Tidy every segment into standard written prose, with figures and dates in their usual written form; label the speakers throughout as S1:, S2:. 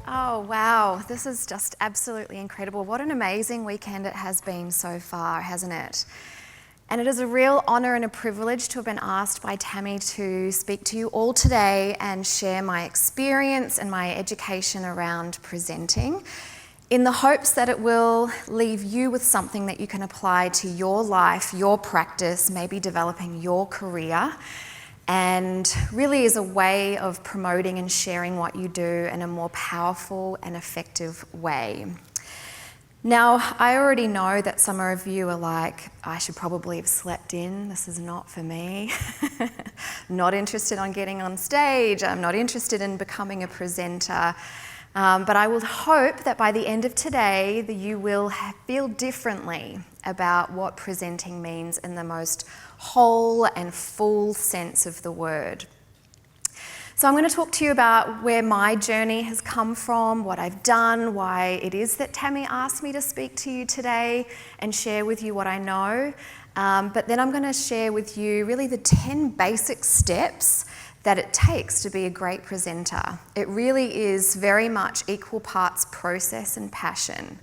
S1: Oh, wow. This is just absolutely incredible. What an amazing weekend it has been so far, hasn't it? And it is a real honour and a privilege to have been asked by Tammy to speak to you all today and share my experience and my education around presenting, in the hopes that it will leave you with something that you can apply to your life, your practice, maybe developing your career, and really is a way of promoting and sharing what you do in a more powerful and effective way. Now, I already know that some of you are like, I should probably have slept in, this is not for me. Not interested in getting on stage, I'm not interested in becoming a presenter. But I will hope that by the end of today that you will feel differently about what presenting means in the most whole and full sense of the word. So I'm going to talk to you about where my journey has come from, what I've done, why it is that Tammy asked me to speak to you today and share with you what I know. But then I'm going to share with you really the 10 basic steps that it takes to be a great presenter. It really is very much equal parts process and passion.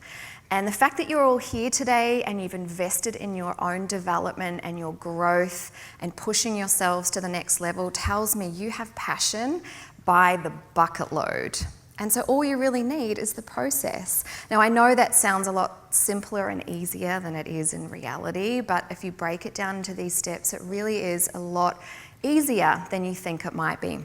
S1: And the fact that you're all here today and you've invested in your own development and your growth and pushing yourselves to the next level tells me you have passion by the bucket load. And so all you really need is the process. Now, I know that sounds a lot simpler and easier than it is in reality, but if you break it down into these steps, it really is a lot easier than you think it might be.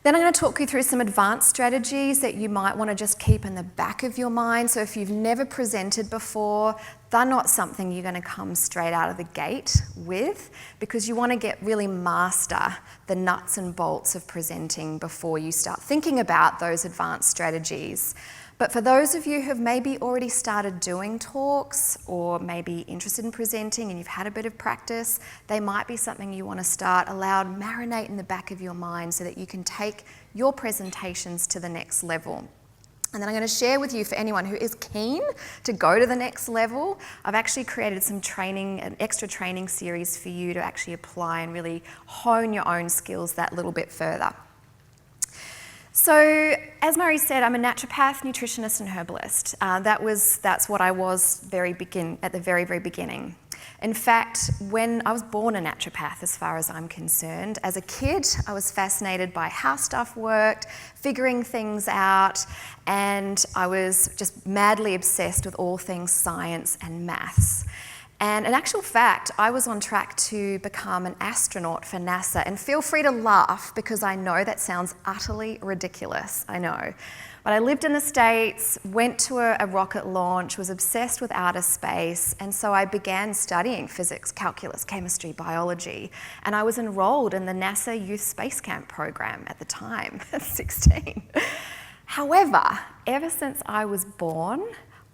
S1: Then I'm going to talk you through some advanced strategies that you might want to just keep in the back of your mind. So if you've never presented before, they're not something you're going to come straight out of the gate with, because you want to really master the nuts and bolts of presenting before you start thinking about those advanced strategies. But for those of you who have maybe already started doing talks or maybe interested in presenting and you've had a bit of practice, they might be something you want to start allowed marinate in the back of your mind so that you can take your presentations to the next level. And then I'm going to share with you, for anyone who is keen to go to the next level, I've actually created some training, an extra training series for you to actually apply and really hone your own skills that little bit further. So, as Murray said, I'm a naturopath, nutritionist and herbalist. That's what I was at the very, very beginning. In fact, when I was born a naturopath, as far as I'm concerned, as a kid, I was fascinated by how stuff worked, figuring things out, and I was just madly obsessed with all things science and maths. And in actual fact, I was on track to become an astronaut for NASA. And feel free to laugh, because I know that sounds utterly ridiculous, I know. But I lived in the States, went to a rocket launch, was obsessed with outer space, and so I began studying physics, calculus, chemistry, biology, and I was enrolled in the NASA Youth Space Camp program at the time, at 16. However, ever since I was born,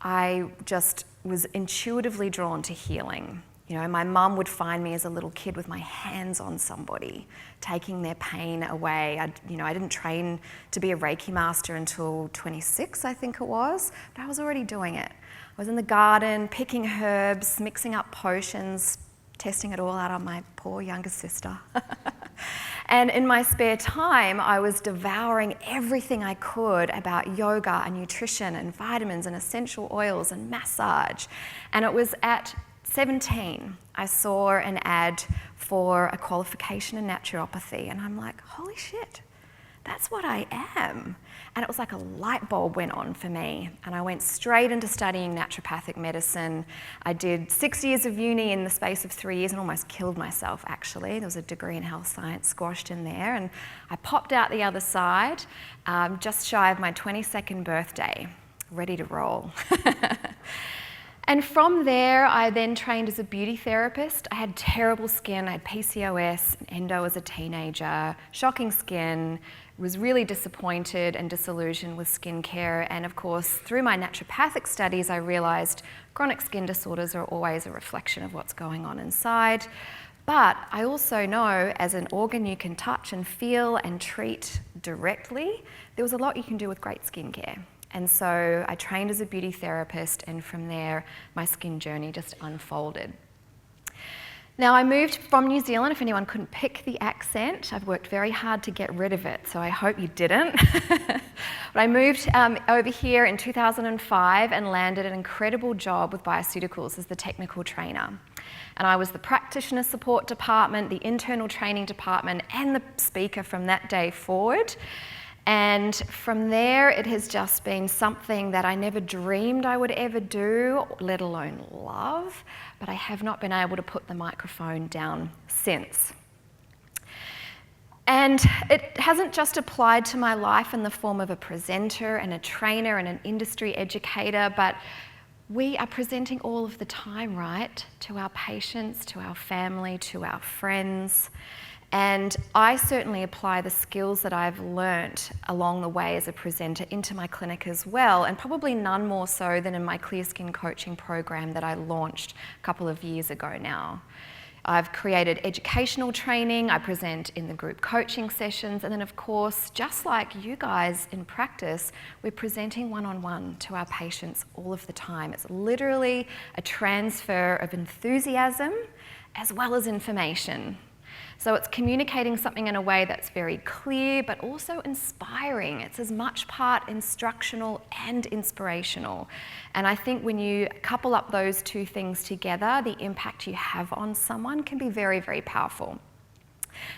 S1: I just was intuitively drawn to healing. You know, my mum would find me as a little kid with my hands on somebody, taking their pain away. I didn't train to be a Reiki master until 26, I think it was, but I was already doing it. I was in the garden, picking herbs, mixing up potions, testing it all out on my poor younger sister. And in my spare time, I was devouring everything I could about yoga and nutrition and vitamins and essential oils and massage. And it was at 17, I saw an ad for a qualification in naturopathy, and I'm like, holy shit, that's what I am. And it was like a light bulb went on for me, and I went straight into studying naturopathic medicine. I did 6 years of uni in the space of 3 years and almost killed myself, actually. There was a degree in health science squashed in there, and I popped out the other side just shy of my 22nd birthday, ready to roll. And from there, I then trained as a beauty therapist. I had terrible skin. I had PCOS, endo as a teenager, shocking skin, was really disappointed and disillusioned with skincare. And of course, through my naturopathic studies, I realized chronic skin disorders are always a reflection of what's going on inside. But I also know, as an organ you can touch and feel and treat directly, there was a lot you can do with great skincare. And so I trained as a beauty therapist, and from there, my skin journey just unfolded. Now, I moved from New Zealand, if anyone couldn't pick the accent. I've worked very hard to get rid of it, so I hope you didn't. But I moved over here in 2005 and landed an incredible job with Bioceuticals as the technical trainer. And I was the practitioner support department, the internal training department, and the speaker from that day forward. And from there, it has just been something that I never dreamed I would ever do, let alone love, but I have not been able to put the microphone down since. And it hasn't just applied to my life in the form of a presenter and a trainer and an industry educator, but we are presenting all of the time, right? To our patients, to our family, to our friends. And I certainly apply the skills that I've learnt along the way as a presenter into my clinic as well, and probably none more so than in my Clear Skin coaching program that I launched a couple of years ago now. I've created educational training, I present in the group coaching sessions, and then of course, just like you guys in practice, we're presenting one-on-one to our patients all of the time. It's literally a transfer of enthusiasm as well as information. So it's communicating something in a way that's very clear, but also inspiring. It's as much part instructional and inspirational. And I think when you couple up those two things together, the impact you have on someone can be very, very powerful.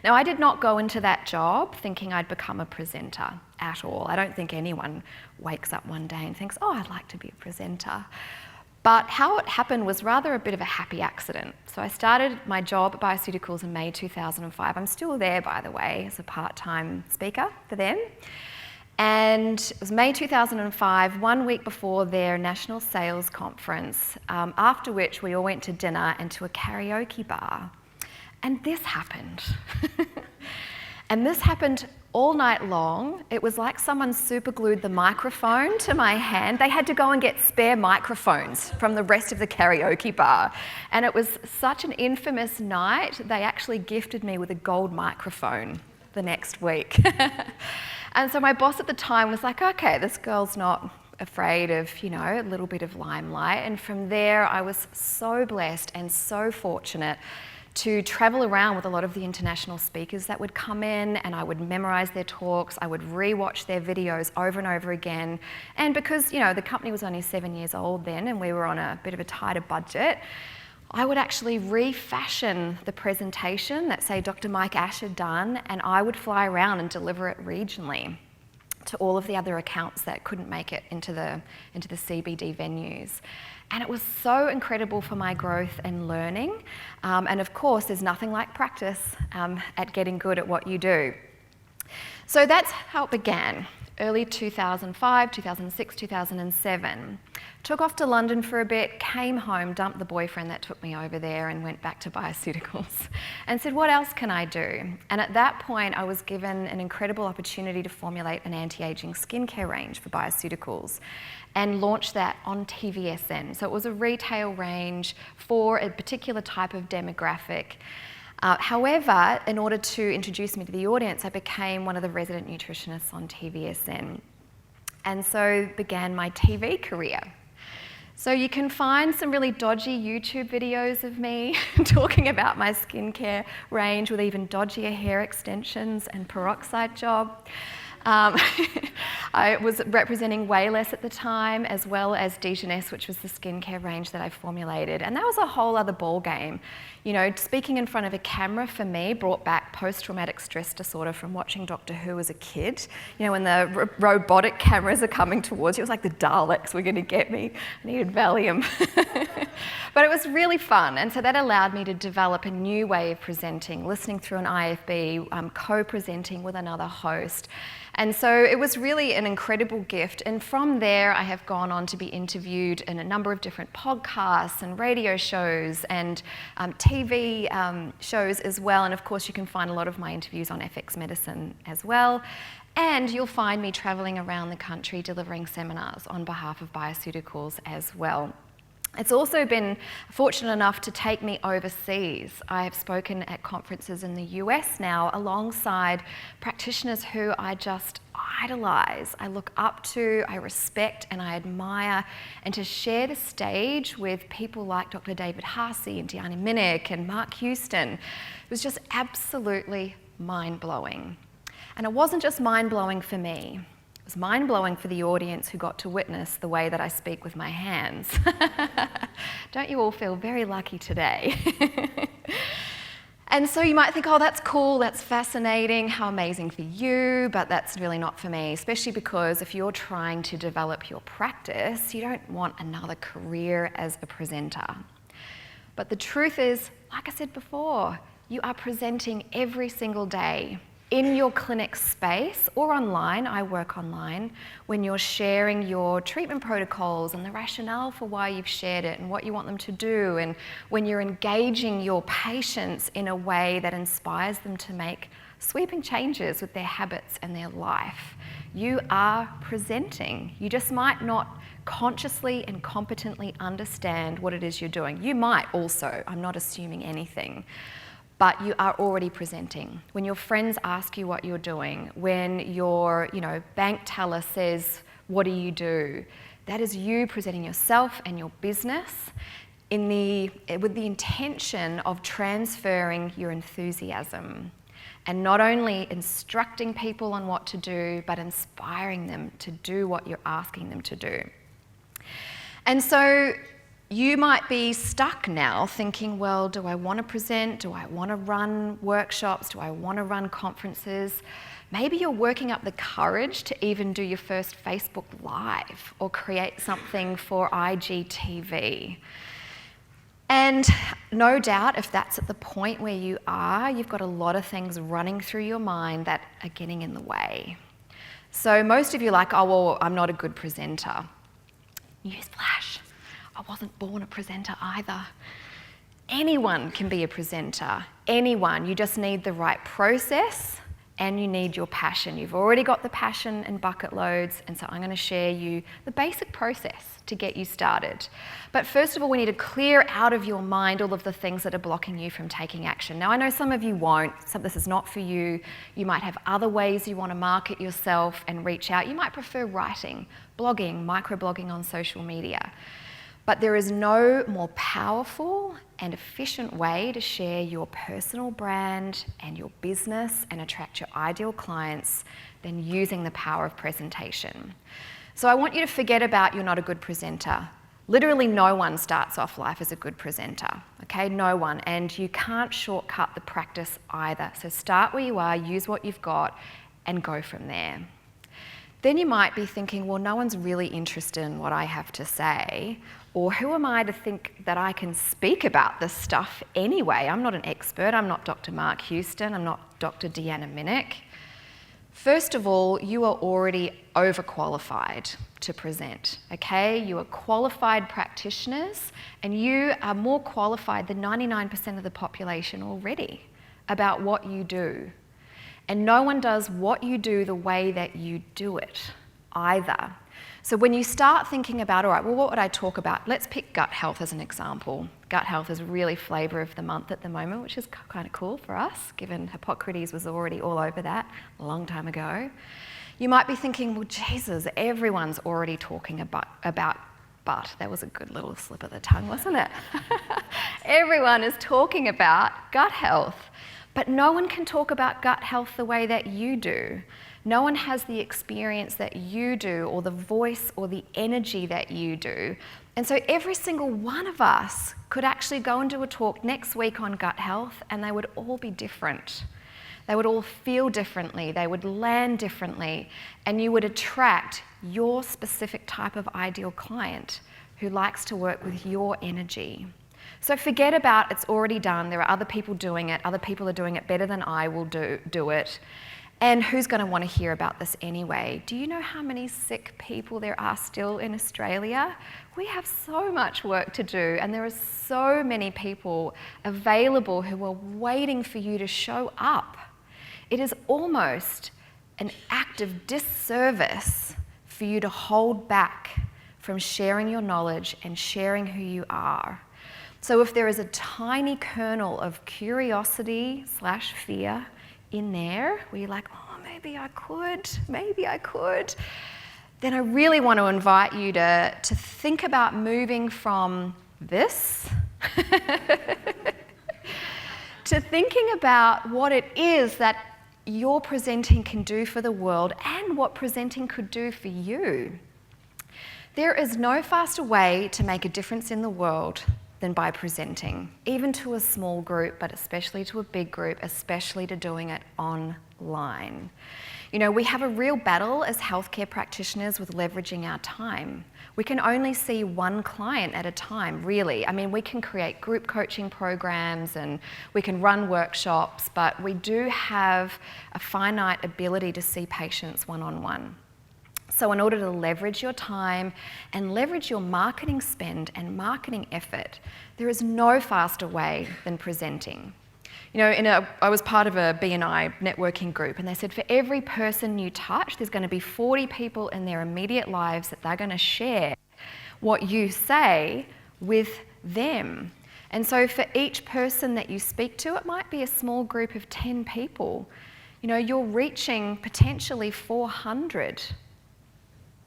S1: Now, I did not go into that job thinking I'd become a presenter at all. I don't think anyone wakes up one day and thinks, oh, I'd like to be a presenter. But how it happened was rather a bit of a happy accident. So I started my job at Bioceuticals in May 2005. I'm still there, by the way, as a part-time speaker for them. And it was May 2005, 1 week before their national sales conference, after which we all went to dinner and to a karaoke bar. And this happened. And this happened all night long. It was like someone super glued the microphone to my hand. They had to go and get spare microphones from the rest of the karaoke bar. And it was such an infamous night, they actually gifted me with a gold microphone the next week. And so my boss at the time was like, okay, this girl's not afraid of, you know, a little bit of limelight. And from there, I was so blessed and so fortunate to travel around with a lot of the international speakers that would come in, and I would memorize their talks, I would re-watch their videos over and over again. And because, you know, the company was only 7 years old then and we were on a bit of a tighter budget, I would actually refashion the presentation that, say, Dr. Mike Ash had done, and I would fly around and deliver it regionally to all of the other accounts that couldn't make it into the CBD venues. And it was so incredible for my growth and learning. And of course, there's nothing like practice at getting good at what you do. So that's how it began. Early 2005, 2006, 2007. Took off to London for a bit, came home, dumped the boyfriend that took me over there and went back to Bioceuticals and said, what else can I do? And at that point, I was given an incredible opportunity to formulate an anti-aging skincare range for Bioceuticals and launch that on TVSN. So it was a retail range for a particular type of demographic. However, in order to introduce me to the audience, I became one of the resident nutritionists on TVSN. And so began my TV career. So you can find some really dodgy YouTube videos of me talking about my skincare range with even dodgier hair extensions and peroxide job. I was representing Wayless at the time, as well as Dijoness, which was the skincare range that I formulated. And that was a whole other ball game. You know, speaking in front of a camera for me brought back post-traumatic stress disorder from watching Doctor Who as a kid. You know, when the robotic cameras are coming towards you, it was like the Daleks were going to get me. I needed Valium. But it was really fun. And so that allowed me to develop a new way of presenting, listening through an IFB, co-presenting with another host. And so it was really an incredible gift. And from there, I have gone on to be interviewed in a number of different podcasts and radio shows and TV shows as well. And of course, you can find a lot of my interviews on FX Medicine as well. And you'll find me traveling around the country delivering seminars on behalf of Bioceuticals as well. It's also been fortunate enough to take me overseas. I have spoken at conferences in the US now alongside practitioners who I just idolize, I look up to, I respect and I admire, and to share the stage with people like Dr. David Harsey and Deanna Minnick and Mark Houston, it was just absolutely mind-blowing. And it wasn't just mind-blowing for me. It was mind-blowing for the audience who got to witness the way that I speak with my hands. Don't you all feel very lucky today? And so you might think, oh, that's cool, that's fascinating, how amazing for you, but that's really not for me, especially because if you're trying to develop your practice, you don't want another career as a presenter. But the truth is, like I said before, you are presenting every single day in your clinic space or online. I work online, when you're sharing your treatment protocols and the rationale for why you've shared it and what you want them to do, and when you're engaging your patients in a way that inspires them to make sweeping changes with their habits and their life. You are presenting. You just might not consciously and competently understand what it is you're doing. You might also, I'm not assuming anything, but you are already presenting. When your friends ask you what you're doing, when your bank teller says, what do you do? That is you presenting yourself and your business with the intention of transferring your enthusiasm and not only instructing people on what to do, but inspiring them to do what you're asking them to do. And so you might be stuck now thinking, well, do I want to present? Do I want to run workshops? Do I want to run conferences? Maybe you're working up the courage to even do your first Facebook Live or create something for IGTV. And no doubt, if that's at the point where you are, you've got a lot of things running through your mind that are getting in the way. So most of you are like, oh, well, I'm not a good presenter. Newsflash. I wasn't born a presenter either. Anyone can be a presenter, anyone. You just need the right process and you need your passion. You've already got the passion and bucket loads, and so I'm going to share you the basic process to get you started. But first of all, we need to clear out of your mind all of the things that are blocking you from taking action. Now, I know some of you won't. This is not for you. You might have other ways you want to market yourself and reach out. You might prefer writing, blogging, microblogging on social media. But there is no more powerful and efficient way to share your personal brand and your business and attract your ideal clients than using the power of presentation. So I want you to forget about you're not a good presenter. Literally no one starts off life as a good presenter, okay? No one. And you can't shortcut the practice either. So start where you are, use what you've got, and go from there. Then you might be thinking, well, no one's really interested in what I have to say, or who am I to think that I can speak about this stuff anyway? I'm not an expert. I'm not Dr. Mark Houston. I'm not Dr. Deanna Minnick. First of all, you are already overqualified to present, okay? You are qualified practitioners, and you are more qualified than 99% of the population already about what you do. And no one does what you do the way that you do it either. So when you start thinking about, all right, well, what would I talk about? Let's pick gut health as an example. Gut health is really flavour of the month at the moment, which is kind of cool for us, given Hippocrates was already all over that a long time ago. You might be thinking, well, Jesus, everyone's already talking about but. That was a good little slip of the tongue, wasn't it? Everyone is talking about gut health. But no one can talk about gut health the way that you do. No one has the experience that you do, or the voice or the energy that you do. And so every single one of us could actually go and do a talk next week on gut health, and they would all be different. They would all feel differently, they would land differently, and you would attract your specific type of ideal client who likes to work with your energy. So forget about it's already done, there are other people doing it, other people are doing it better than I will do it. And who's going to want to hear about this anyway? Do you know how many sick people there are still in Australia? We have so much work to do, and there are so many people available who are waiting for you to show up. It is almost an act of disservice for you to hold back from sharing your knowledge and sharing who you are. So if there is a tiny kernel of curiosity/fear in there, where you're like, oh, maybe I could, then I really want to invite you to think about moving from this to thinking about what it is that your presenting can do for the world and what presenting could do for you. There is no faster way to make a difference in the world than by presenting, even to a small group, but especially to a big group, especially to doing it online. You know, we have a real battle as healthcare practitioners with leveraging our time. We can only see one client at a time, really. I mean, we can create group coaching programs and we can run workshops, but we do have a finite ability to see patients one-on-one. So in order to leverage your time and leverage your marketing spend and marketing effort, there is no faster way than presenting. You know, I was part of a B&I networking group, and they said for every person you touch, there's going to be 40 people in their immediate lives that they're going to share what you say with them. And so for each person that you speak to, it might be a small group of 10 people. You know, you're reaching potentially 400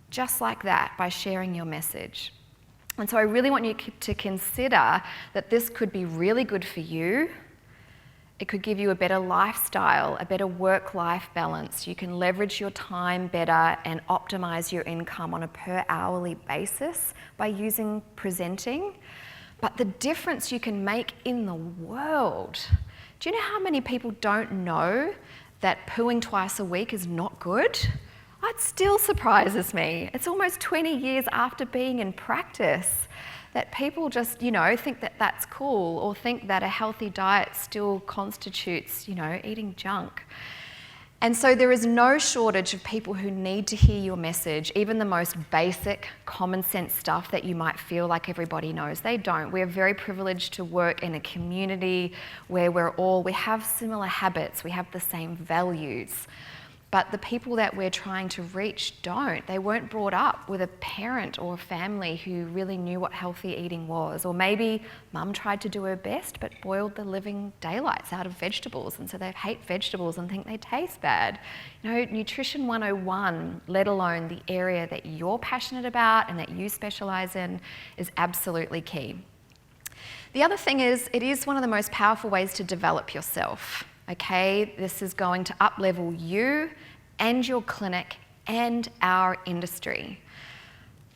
S1: just like that by sharing your message. And so I really want you to consider that this could be really good for you. It could give you a better lifestyle, a better work-life balance. You can leverage your time better and optimize your income on a per hourly basis by using presenting. But the difference you can make in the world. Do you know how many people don't know that pooing twice a week is not good? It still surprises me. It's almost 20 years after being in practice that people just, you know, think that that's cool or think that a healthy diet still constitutes, you know, eating junk. And so there is no shortage of people who need to hear your message, even the most basic common sense stuff that you might feel like everybody knows. They don't. We're very privileged to work in a community where we have similar habits, we have the same values. But the people that we're trying to reach don't. They weren't brought up with a parent or a family who really knew what healthy eating was. Or maybe mum tried to do her best but boiled the living daylights out of vegetables, and so they hate vegetables and think they taste bad. You know, Nutrition 101, let alone the area that you're passionate about and that you specialise in, is absolutely key. The other thing is, it is one of the most powerful ways to develop yourself. Okay, this is going to up-level you and your clinic and our industry.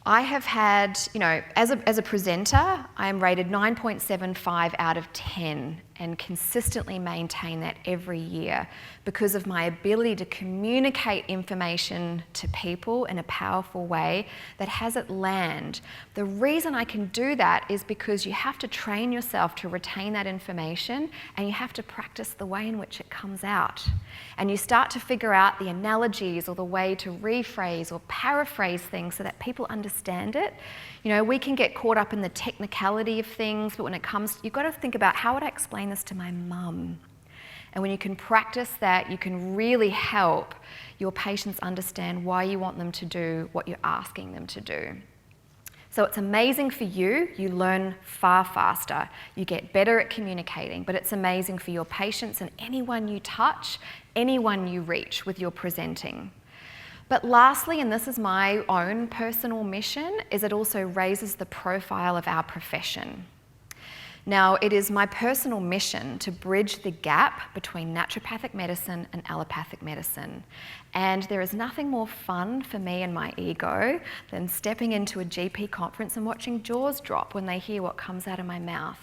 S1: I have had, you know, as a presenter, I am rated 9.75 out of 10 and consistently maintain that every year because of my ability to communicate information to people in a powerful way that has it land. The reason I can do that is because you have to train yourself to retain that information, and you have to practice the way in which it comes out. And you start to figure out the analogies or the way to rephrase or paraphrase things so that people understand it. You know, we can get caught up in the technicality of things, but when it comes, you've got to think about, how would I explain this to my mum? And when you can practice that, you can really help your patients understand why you want them to do what you're asking them to do. So it's amazing for you. You learn far faster. You get better at communicating, but it's amazing for your patients and anyone you touch, anyone you reach with your presenting. But lastly, and this is my own personal mission, is it also raises the profile of our profession. Now, it is my personal mission to bridge the gap between naturopathic medicine and allopathic medicine. And there is nothing more fun for me and my ego than stepping into a GP conference and watching jaws drop when they hear what comes out of my mouth.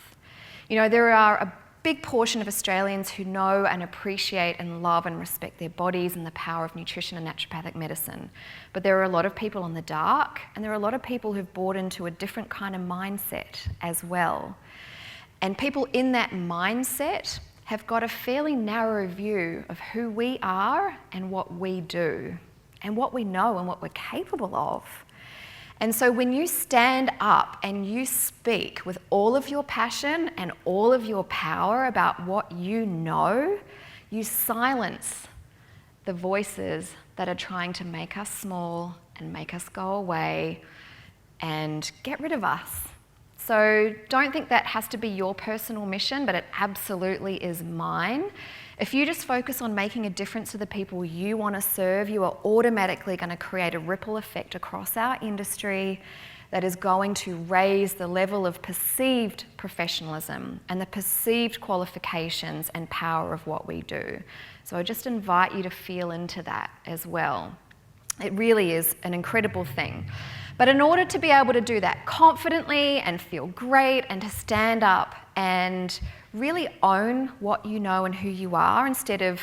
S1: You know, there are a big portion of Australians who know and appreciate and love and respect their bodies and the power of nutrition and naturopathic medicine. But there are a lot of people in the dark, and there are a lot of people who've bought into a different kind of mindset as well. And people in that mindset have got a fairly narrow view of who we are and what we do and what we know and what we're capable of. And so when you stand up and you speak with all of your passion and all of your power about what you know, you silence the voices that are trying to make us small and make us go away and get rid of us. So don't think that has to be your personal mission, but it absolutely is mine. If you just focus on making a difference to the people you want to serve, you are automatically going to create a ripple effect across our industry that is going to raise the level of perceived professionalism and the perceived qualifications and power of what we do. So I just invite you to feel into that as well. It really is an incredible thing. But in order to be able to do that confidently and feel great and to stand up and really own what you know and who you are instead of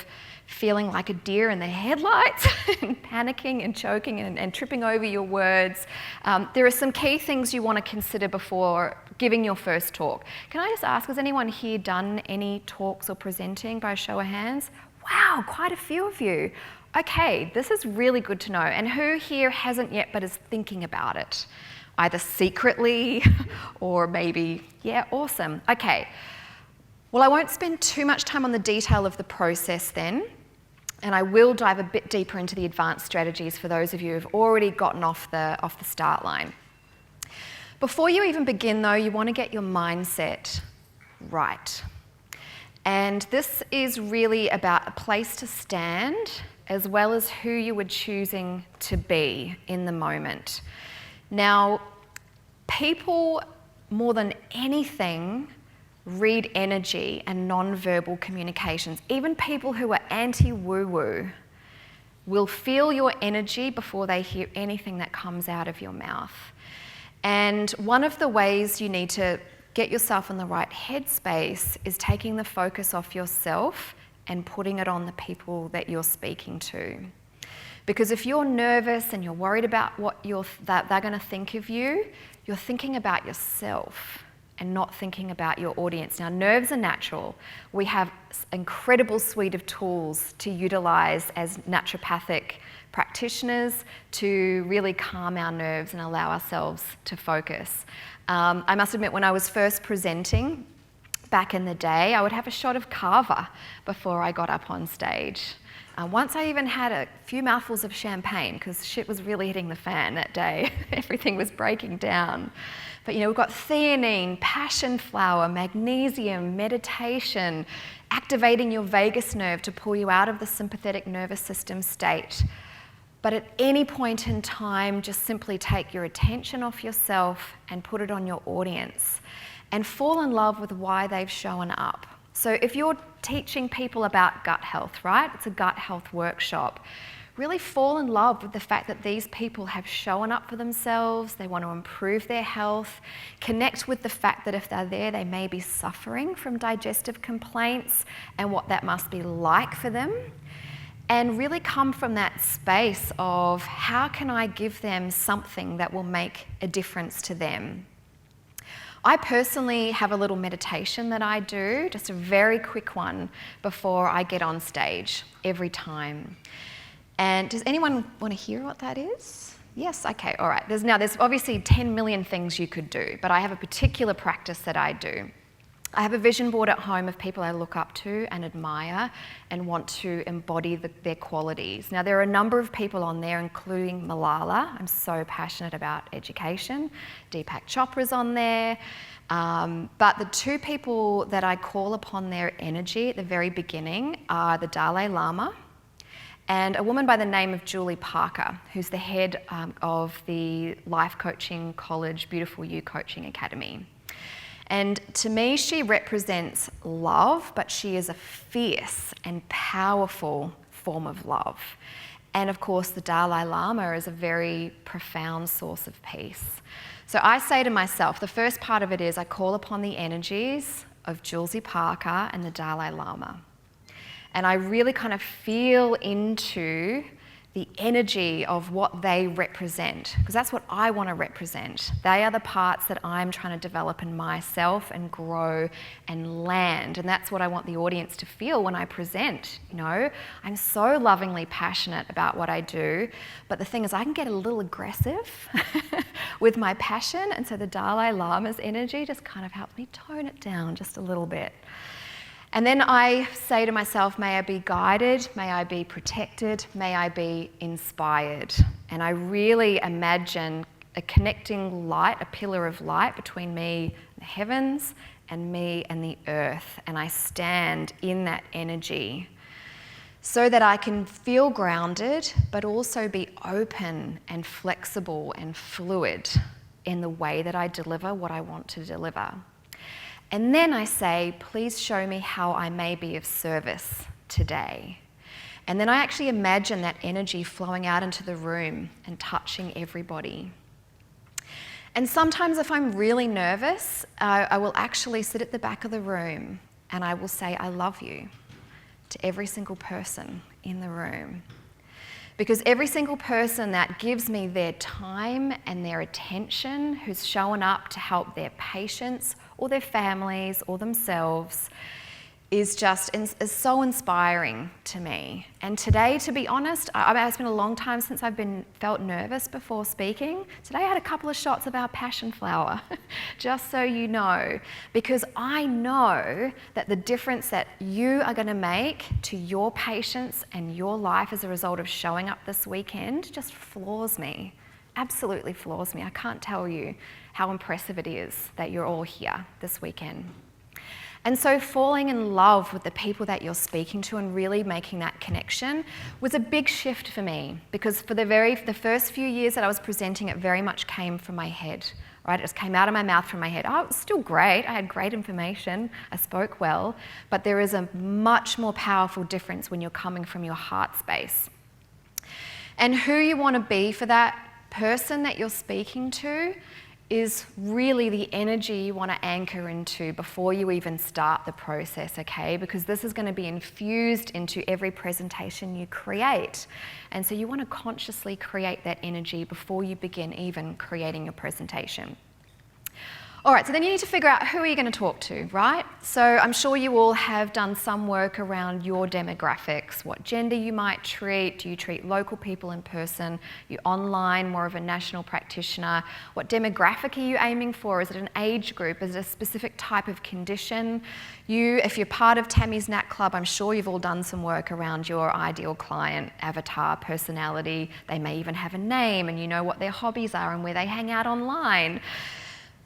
S1: feeling like a deer in the headlights and panicking and choking and tripping over your words, there are some key things you want to consider before giving your first talk. Can I just ask, has anyone here done any talks or presenting by a show of hands? Wow, quite a few of you. Okay, this is really good to know. And who here hasn't yet but is thinking about it? Either secretly or maybe, yeah, awesome. Okay, well, I won't spend too much time on the detail of the process then, and I will dive a bit deeper into the advanced strategies for those of you who've already gotten off the start line. Before you even begin though, you want to get your mindset right. And this is really about a place to stand as well as who you were choosing to be in the moment. Now, people more than anything read energy and non-verbal communications. Even people who are anti-woo-woo will feel your energy before they hear anything that comes out of your mouth. And one of the ways you need to get yourself in the right headspace is taking the focus off yourself and putting it on the people that you're speaking to. Because if you're nervous and you're worried about what that they're going to think of you, you're thinking about yourself and not thinking about your audience. Now, nerves are natural. We have an incredible suite of tools to utilize as naturopathic practitioners to really calm our nerves and allow ourselves to focus. I must admit, when I was first presenting back in the day, I would have a shot of kava before I got up on stage. Once I even had a few mouthfuls of champagne because shit was really hitting the fan that day. Everything was breaking down. But we've got theanine, passion flower, magnesium, meditation, activating your vagus nerve to pull you out of the sympathetic nervous system state. But at any point in time, just simply take your attention off yourself and put it on your audience and fall in love with why they've shown up. So if you're teaching people about gut health, right? It's a gut health workshop. Really fall in love with the fact that these people have shown up for themselves, they want to improve their health, connect with the fact that if they're there, they may be suffering from digestive complaints and what that must be like for them. And really come from that space of how can I give them something that will make a difference to them. I personally have a little meditation that I do, just a very quick one before I get on stage every time. And does anyone want to hear what that is? Yes, okay, all right. There's obviously 10 million things you could do, but I have a particular practice that I do. I have a vision board at home of people I look up to and admire and want to embody their qualities. Now, there are a number of people on there, including Malala. I'm so passionate about education. Deepak Chopra's on there. But the two people that I call upon their energy at the very beginning are the Dalai Lama and a woman by the name of Julie Parker, who's the head of the life coaching college, Beautiful You Coaching Academy. And to me, she represents love, but she is a fierce and powerful form of love. And of course, the Dalai Lama is a very profound source of peace. So I say to myself, the first part of it is I call upon the energies of Julesy Parker and the Dalai Lama. And I really kind of feel into the energy of what they represent, because that's what I want to represent. They are the parts that I'm trying to develop in myself and grow and land, and that's what I want the audience to feel when I present. I'm so lovingly passionate about what I do, but the thing is I can get a little aggressive with my passion, and so the Dalai Lama's energy just kind of helps me tone it down just a little bit. And then I say to myself, may I be guided, may I be protected, may I be inspired. And I really imagine a connecting light, a pillar of light between me and the heavens and me and the earth. And I stand in that energy so that I can feel grounded, but also be open and flexible and fluid in the way that I deliver what I want to deliver. And then I say, please show me how I may be of service today. And then I actually imagine that energy flowing out into the room and touching everybody. And sometimes if I'm really nervous, I will actually sit at the back of the room and I will say, I love you to every single person in the room. Because every single person that gives me their time and their attention, who's shown up to help their patients or their families or themselves, is so inspiring to me. And today, to be honest, it's been a long time since I've felt nervous before speaking. Today I had a couple of shots of our passion flower, just so you know, because I know that the difference that you are going to make to your patients and your life as a result of showing up this weekend just floors me, absolutely floors me. I can't tell you how impressive it is that you're all here this weekend. And so falling in love with the people that you're speaking to and really making that connection was a big shift for me, because for the first few years that I was presenting, it very much came from my head, right? It just came out of my mouth from my head. Oh, it was still great. I had great information. I spoke well. But there is a much more powerful difference when you're coming from your heart space. And who you want to be for that person that you're speaking to is really the energy you want to anchor into before you even start the process, okay? Because this is going to be infused into every presentation you create. And so you want to consciously create that energy before you begin even creating your presentation. All right, so then you need to figure out who are you going to talk to, right? So I'm sure you all have done some work around your demographics, what gender you might treat, do you treat local people in person, you online, more of a national practitioner, what demographic are you aiming for? Is it an age group? Is it a specific type of condition? If you're part of Tammy's Nat Club, I'm sure you've all done some work around your ideal client, avatar, personality. They may even have a name and you know what their hobbies are and where they hang out online.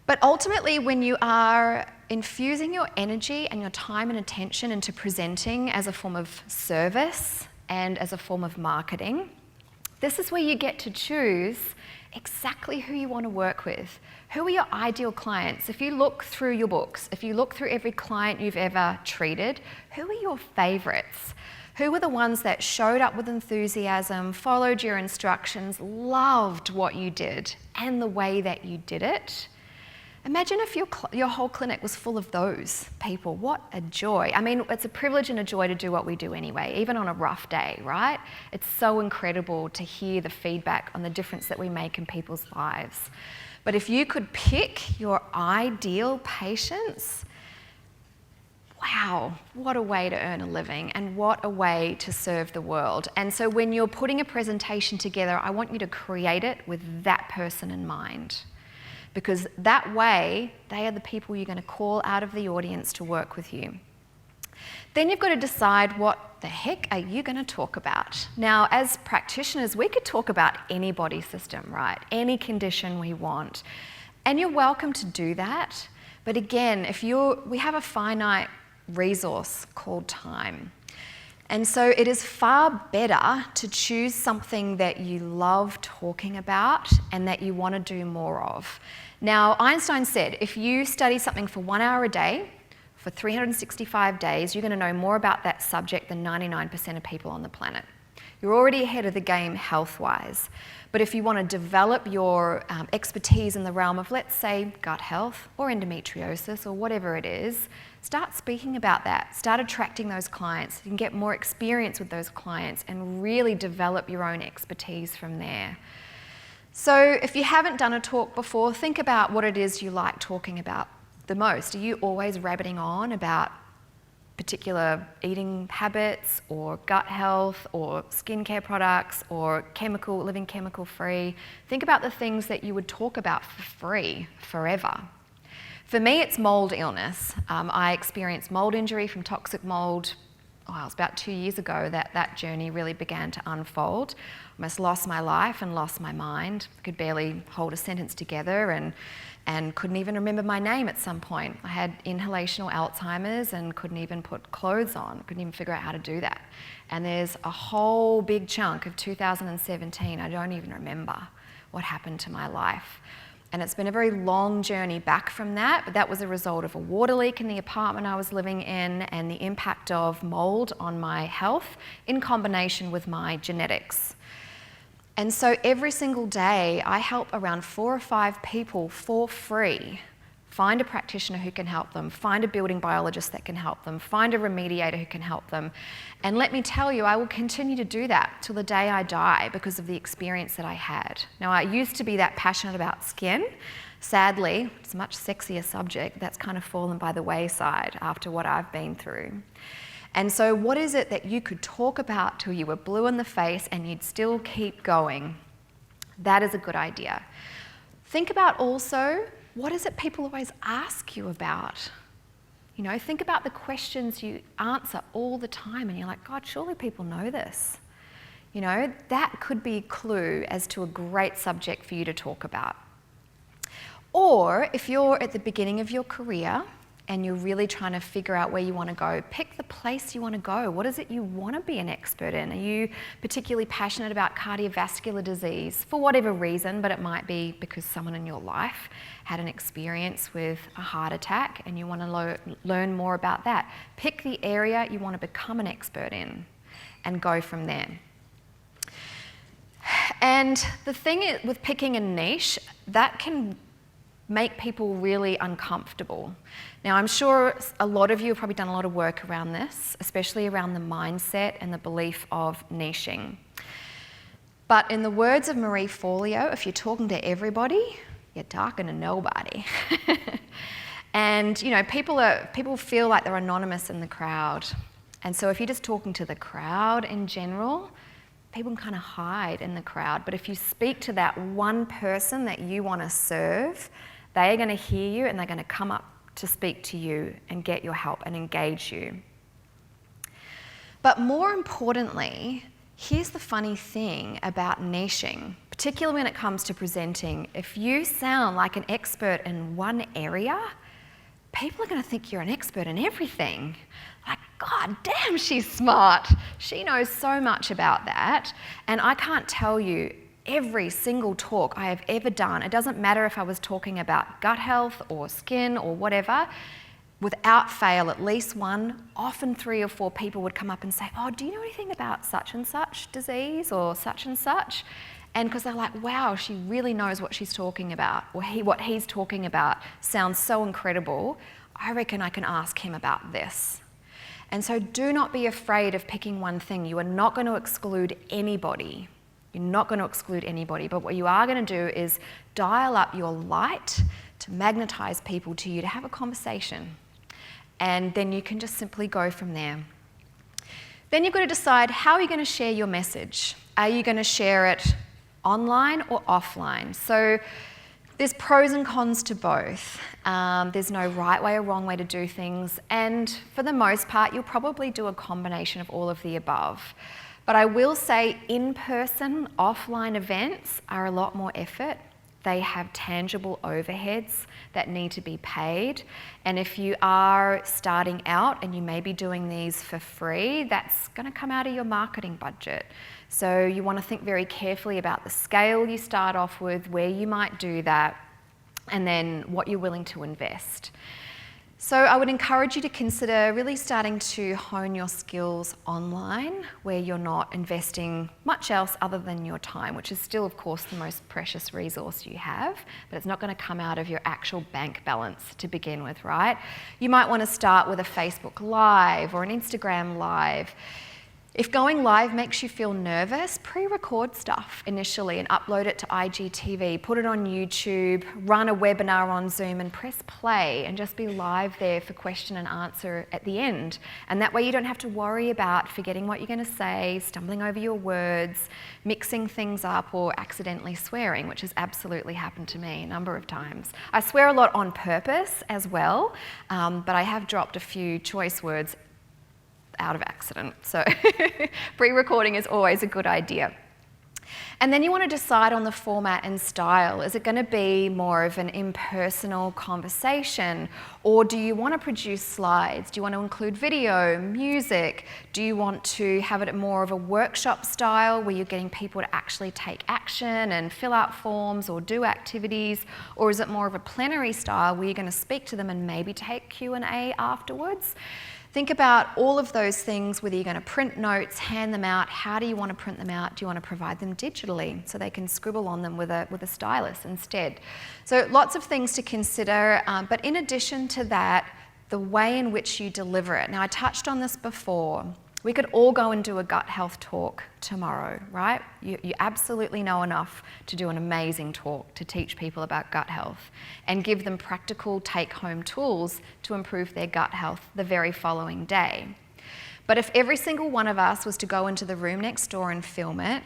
S1: But ultimately, when you are infusing your energy and your time and attention into presenting as a form of service and as a form of marketing, this is where you get to choose exactly who you want to work with. Who are your ideal clients? If you look through your books, if you look through every client you've ever treated, who are your favorites? Who were the ones that showed up with enthusiasm, followed your instructions, loved what you did and the way that you did it? Imagine if your whole clinic was full of those people. What a joy. I mean, it's a privilege and a joy to do what we do anyway, even on a rough day, right? It's so incredible to hear the feedback on the difference that we make in people's lives. But if you could pick your ideal patients, wow, what a way to earn a living and what a way to serve the world. And so when you're putting a presentation together, I want you to create it with that person in mind. Because that way, they are the people you're going to call out of the audience to work with you. Then you've got to decide what the heck are you going to talk about. Now, as practitioners, we could talk about any body system, right? Any condition we want. And you're welcome to do that. But again, we have a finite resource called time. And so it is far better to choose something that you love talking about and that you want to do more of. Now, Einstein said, if you study something for 1 hour a day, for 365 days, you're going to know more about that subject than 99% of people on the planet. You're already ahead of the game health-wise. But if you want to develop your expertise in the realm of, let's say, gut health or endometriosis or whatever it is, start speaking about that. Start attracting those clients. You can get more experience with those clients and really develop your own expertise from there. So if you haven't done a talk before, think about what it is you like talking about the most. Are you always rabbiting on about particular eating habits or gut health or skincare products or living chemical free? Think about the things that you would talk about for free forever. For me, it's mold illness. I experienced mold injury from toxic mold it was about 2 years ago that journey really began to unfold. I almost lost my life and lost my mind. I could barely hold a sentence together and couldn't even remember my name at some point. I had inhalational Alzheimer's and couldn't even put clothes on, couldn't even figure out how to do that. And there's a whole big chunk of 2017, I don't even remember what happened to my life. And it's been a very long journey back from that, but that was a result of a water leak in the apartment I was living in and the impact of mold on my health in combination with my genetics. And so every single day I help around 4 or 5 people for free find a practitioner who can help them, find a building biologist that can help them, find a remediator who can help them. And let me tell you, I will continue to do that till the day I die because of the experience that I had. Now, I used to be that passionate about skin. Sadly, it's a much sexier subject that's kind of fallen by the wayside after what I've been through. And so what is it that you could talk about till you were blue in the face and you'd still keep going? That is a good idea. Think about also, what is it people always ask you about? You know, think about the questions you answer all the time and you're like, God, surely people know this. You know, that could be a clue as to a great subject for you to talk about. Or if you're at the beginning of your career and you're really trying to figure out where you want to go, pick the place you want to go. What is it you want to be an expert in? Are you particularly passionate about cardiovascular disease for whatever reason, but it might be because someone in your life had an experience with a heart attack and you want to learn more about that. Pick the area you want to become an expert in and go from there. And the thing is, with picking a niche, that can make people really uncomfortable. Now, I'm sure a lot of you have probably done a lot of work around this, especially around the mindset and the belief of niching. But in the words of Marie Forleo, if you're talking to everybody, you're talking to nobody. And you know, people feel like they're anonymous in the crowd. And so if you're just talking to the crowd in general, people can kind of hide in the crowd. But if you speak to that one person that you want to serve, they are going to hear you and they're going to come up to speak to you and get your help and engage you. But more importantly, here's the funny thing about niching, particularly when it comes to presenting. If you sound like an expert in one area, people are going to think you're an expert in everything. Like, God damn, she's smart. She knows so much about that. And I can't tell you every single talk I have ever done, it doesn't matter if I was talking about gut health or skin or whatever, without fail, at least one, often 3 or 4 people would come up and say, oh, do you know anything about such and such disease or such and such? And because they're like, wow, she really knows what she's talking about, or what he's talking about sounds so incredible, I reckon I can ask him about this. And so do not be afraid of picking one thing. You are not going to exclude anybody. You're not going to exclude anybody, but what you are going to do is dial up your light to magnetize people to you, to have a conversation. And then you can just simply go from there. Then you've got to decide, how are you going to share your message? Are you going to share it online or offline? So there's pros and cons to both. There's no right way or wrong way to do things. And for the most part, you'll probably do a combination of all of the above. But I will say in-person, offline events are a lot more effort. They have tangible overheads that need to be paid. And if you are starting out and you may be doing these for free, that's going to come out of your marketing budget. So you want to think very carefully about the scale you start off with, where you might do that, and then what you're willing to invest. So I would encourage you to consider really starting to hone your skills online, where you're not investing much else other than your time, which is still, of course, the most precious resource you have, but it's not going to come out of your actual bank balance to begin with, right? You might want to start with a Facebook Live or an Instagram Live. If going live makes you feel nervous, pre-record stuff initially and upload it to IGTV, put it on YouTube, run a webinar on Zoom and press play and just be live there for question and answer at the end. And that way you don't have to worry about forgetting what you're going to say, stumbling over your words, mixing things up or accidentally swearing, which has absolutely happened to me a number of times. I swear a lot on purpose as well, but I have dropped a few choice words out of accident. So pre-recording is always a good idea. And then you want to decide on the format and style. Is it going to be more of an impersonal conversation, or do you want to produce slides? Do you want to include video, music? Do you want to have it more of a workshop style where you're getting people to actually take action and fill out forms or do activities? Or is it more of a plenary style where you're going to speak to them and maybe take Q&A afterwards? Think about all of those things, whether you're going to print notes, hand them out. How do you want to print them out? Do you want to provide them digitally so they can scribble on them with a stylus instead? So lots of things to consider, but in addition to that, the way in which you deliver it. Now, I touched on this before. We could all go and do a gut health talk tomorrow, right? You absolutely know enough to do an amazing talk to teach people about gut health and give them practical take-home tools to improve their gut health the very following day. But if every single one of us was to go into the room next door and film it,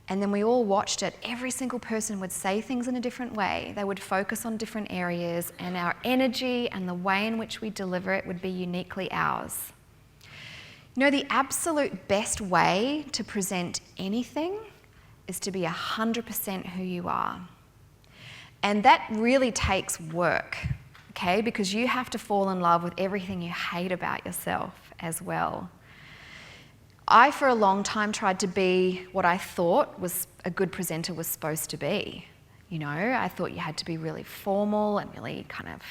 S1: and then we all watched it, every single person would say things in a different way. They would focus on different areas, and our energy and the way in which we deliver it would be uniquely ours. You know, the absolute best way to present anything is to be 100% who you are. And that really takes work, okay? Because you have to fall in love with everything you hate about yourself as well. I, for a long time, tried to be what I thought was a good presenter was supposed to be. You know, I thought you had to be really formal and really kind of,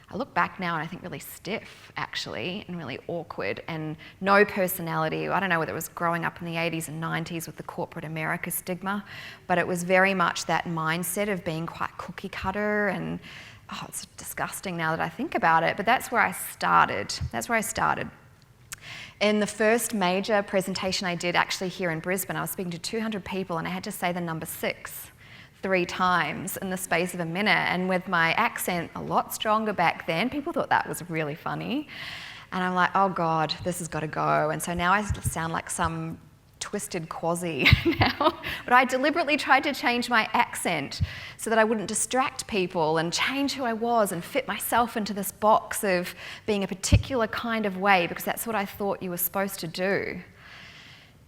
S1: I look back now and I think really stiff, actually, and really awkward and no personality. I don't know whether it was growing up in the 80s and 90s with the corporate America stigma, but it was very much that mindset of being quite cookie cutter, and it's disgusting now that I think about it, but that's where I started. In the first major presentation I did actually here in Brisbane, I was speaking to 200 people and I had to say the number 6 3 times in the space of a minute, and with my accent a lot stronger back then, people thought that was really funny. And I'm like, oh God, this has got to go. And so now I sound like some twisted quasi now. But I deliberately tried to change my accent so that I wouldn't distract people and change who I was and fit myself into this box of being a particular kind of way, because that's what I thought you were supposed to do.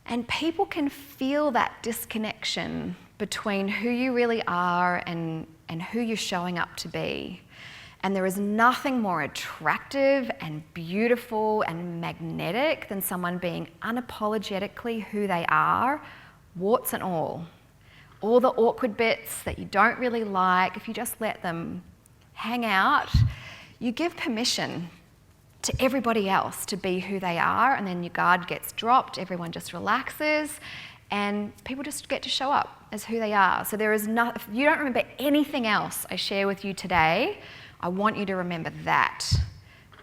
S1: And people can feel that disconnection between who you really are and who you're showing up to be. And there is nothing more attractive and beautiful and magnetic than someone being unapologetically who they are, warts and all. All the awkward bits that you don't really like, if you just let them hang out, you give permission to everybody else to be who they are, and then your guard gets dropped, everyone just relaxes, and people just get to show up as who they are. So there is no, if you don't remember anything else I share with you today, I want you to remember that.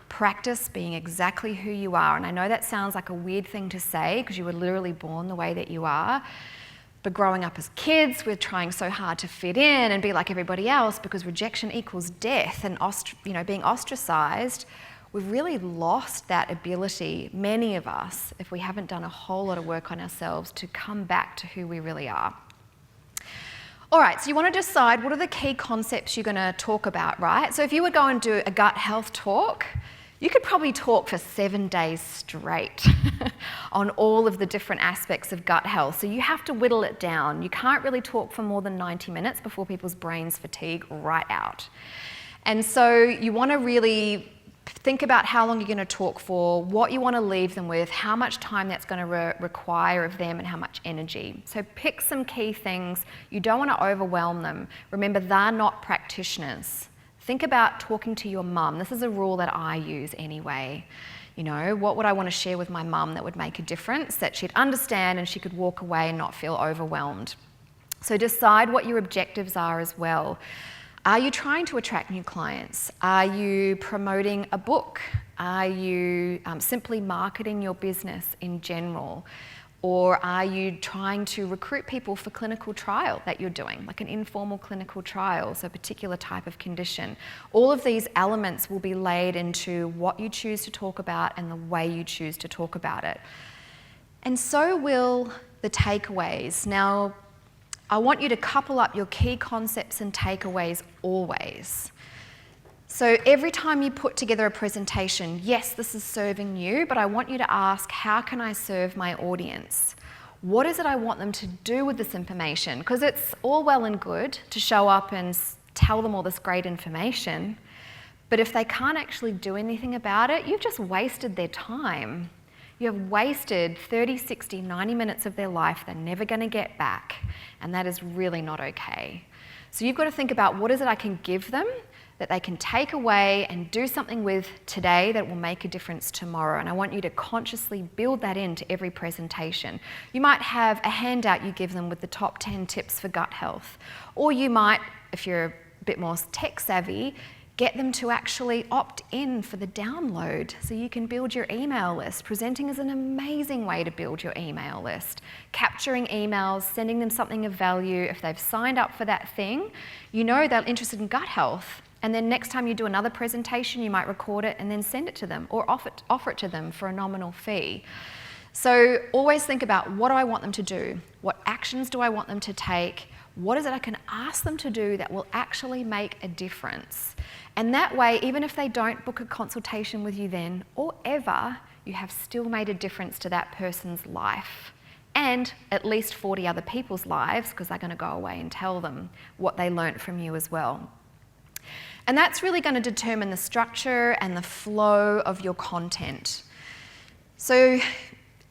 S1: Practice being exactly who you are. And I know that sounds like a weird thing to say because you were literally born the way that you are. But growing up as kids, we're trying so hard to fit in and be like everybody else because rejection equals death and being ostracized. We've really lost that ability, many of us, if we haven't done a whole lot of work on ourselves, to come back to who we really are. All right, so you want to decide what are the key concepts you're going to talk about, right? So if you would go and do a gut health talk, you could probably talk for 7 days straight on all of the different aspects of gut health. So you have to whittle it down. You can't really talk for more than 90 minutes before people's brains fatigue right out. And so you want to really think about how long you're going to talk for, what you want to leave them with, how much time that's going to require of them, and how much energy. So pick some key things. You don't want to overwhelm them. Remember, they're not practitioners. Think about talking to your mum. This is a rule that I use anyway. You know, what would I want to share with my mum that would make a difference, that she'd understand and she could walk away and not feel overwhelmed? So decide what your objectives are as well. Are you trying to attract new clients? Are you promoting a book? Are you simply marketing your business in general? Or are you trying to recruit people for clinical trial that you're doing, like an informal clinical trial, so a particular type of condition? All of these elements will be laid into what you choose to talk about and the way you choose to talk about it. And so will the takeaways. Now, I want you to couple up your key concepts and takeaways always. So every time you put together a presentation, yes, this is serving you, but I want you to ask, how can I serve my audience? What is it I want them to do with this information? Because it's all well and good to show up and tell them all this great information, but if they can't actually do anything about it, you've just wasted their time. You have wasted 30, 60, 90 minutes of their life they're never going to get back, and that is really not okay. So you've got to think about, what is it I can give them that they can take away and do something with today that will make a difference tomorrow. And I want you to consciously build that into every presentation. You might have a handout you give them with the top 10 tips for gut health. Or you might, if you're a bit more tech savvy, get them to actually opt in for the download so you can build your email list. Presenting is an amazing way to build your email list. Capturing emails, sending them something of value. If they've signed up for that thing, you know they're interested in gut health. And then next time you do another presentation, you might record it and then send it to them, or offer it to them for a nominal fee. So always think about, what do I want them to do? What actions do I want them to take? What is it I can ask them to do that will actually make a difference? And that way, even if they don't book a consultation with you then or ever, you have still made a difference to that person's life, and at least 40 other people's lives, because they're going to go away and tell them what they learnt from you as well. And that's really going to determine the structure and the flow of your content. So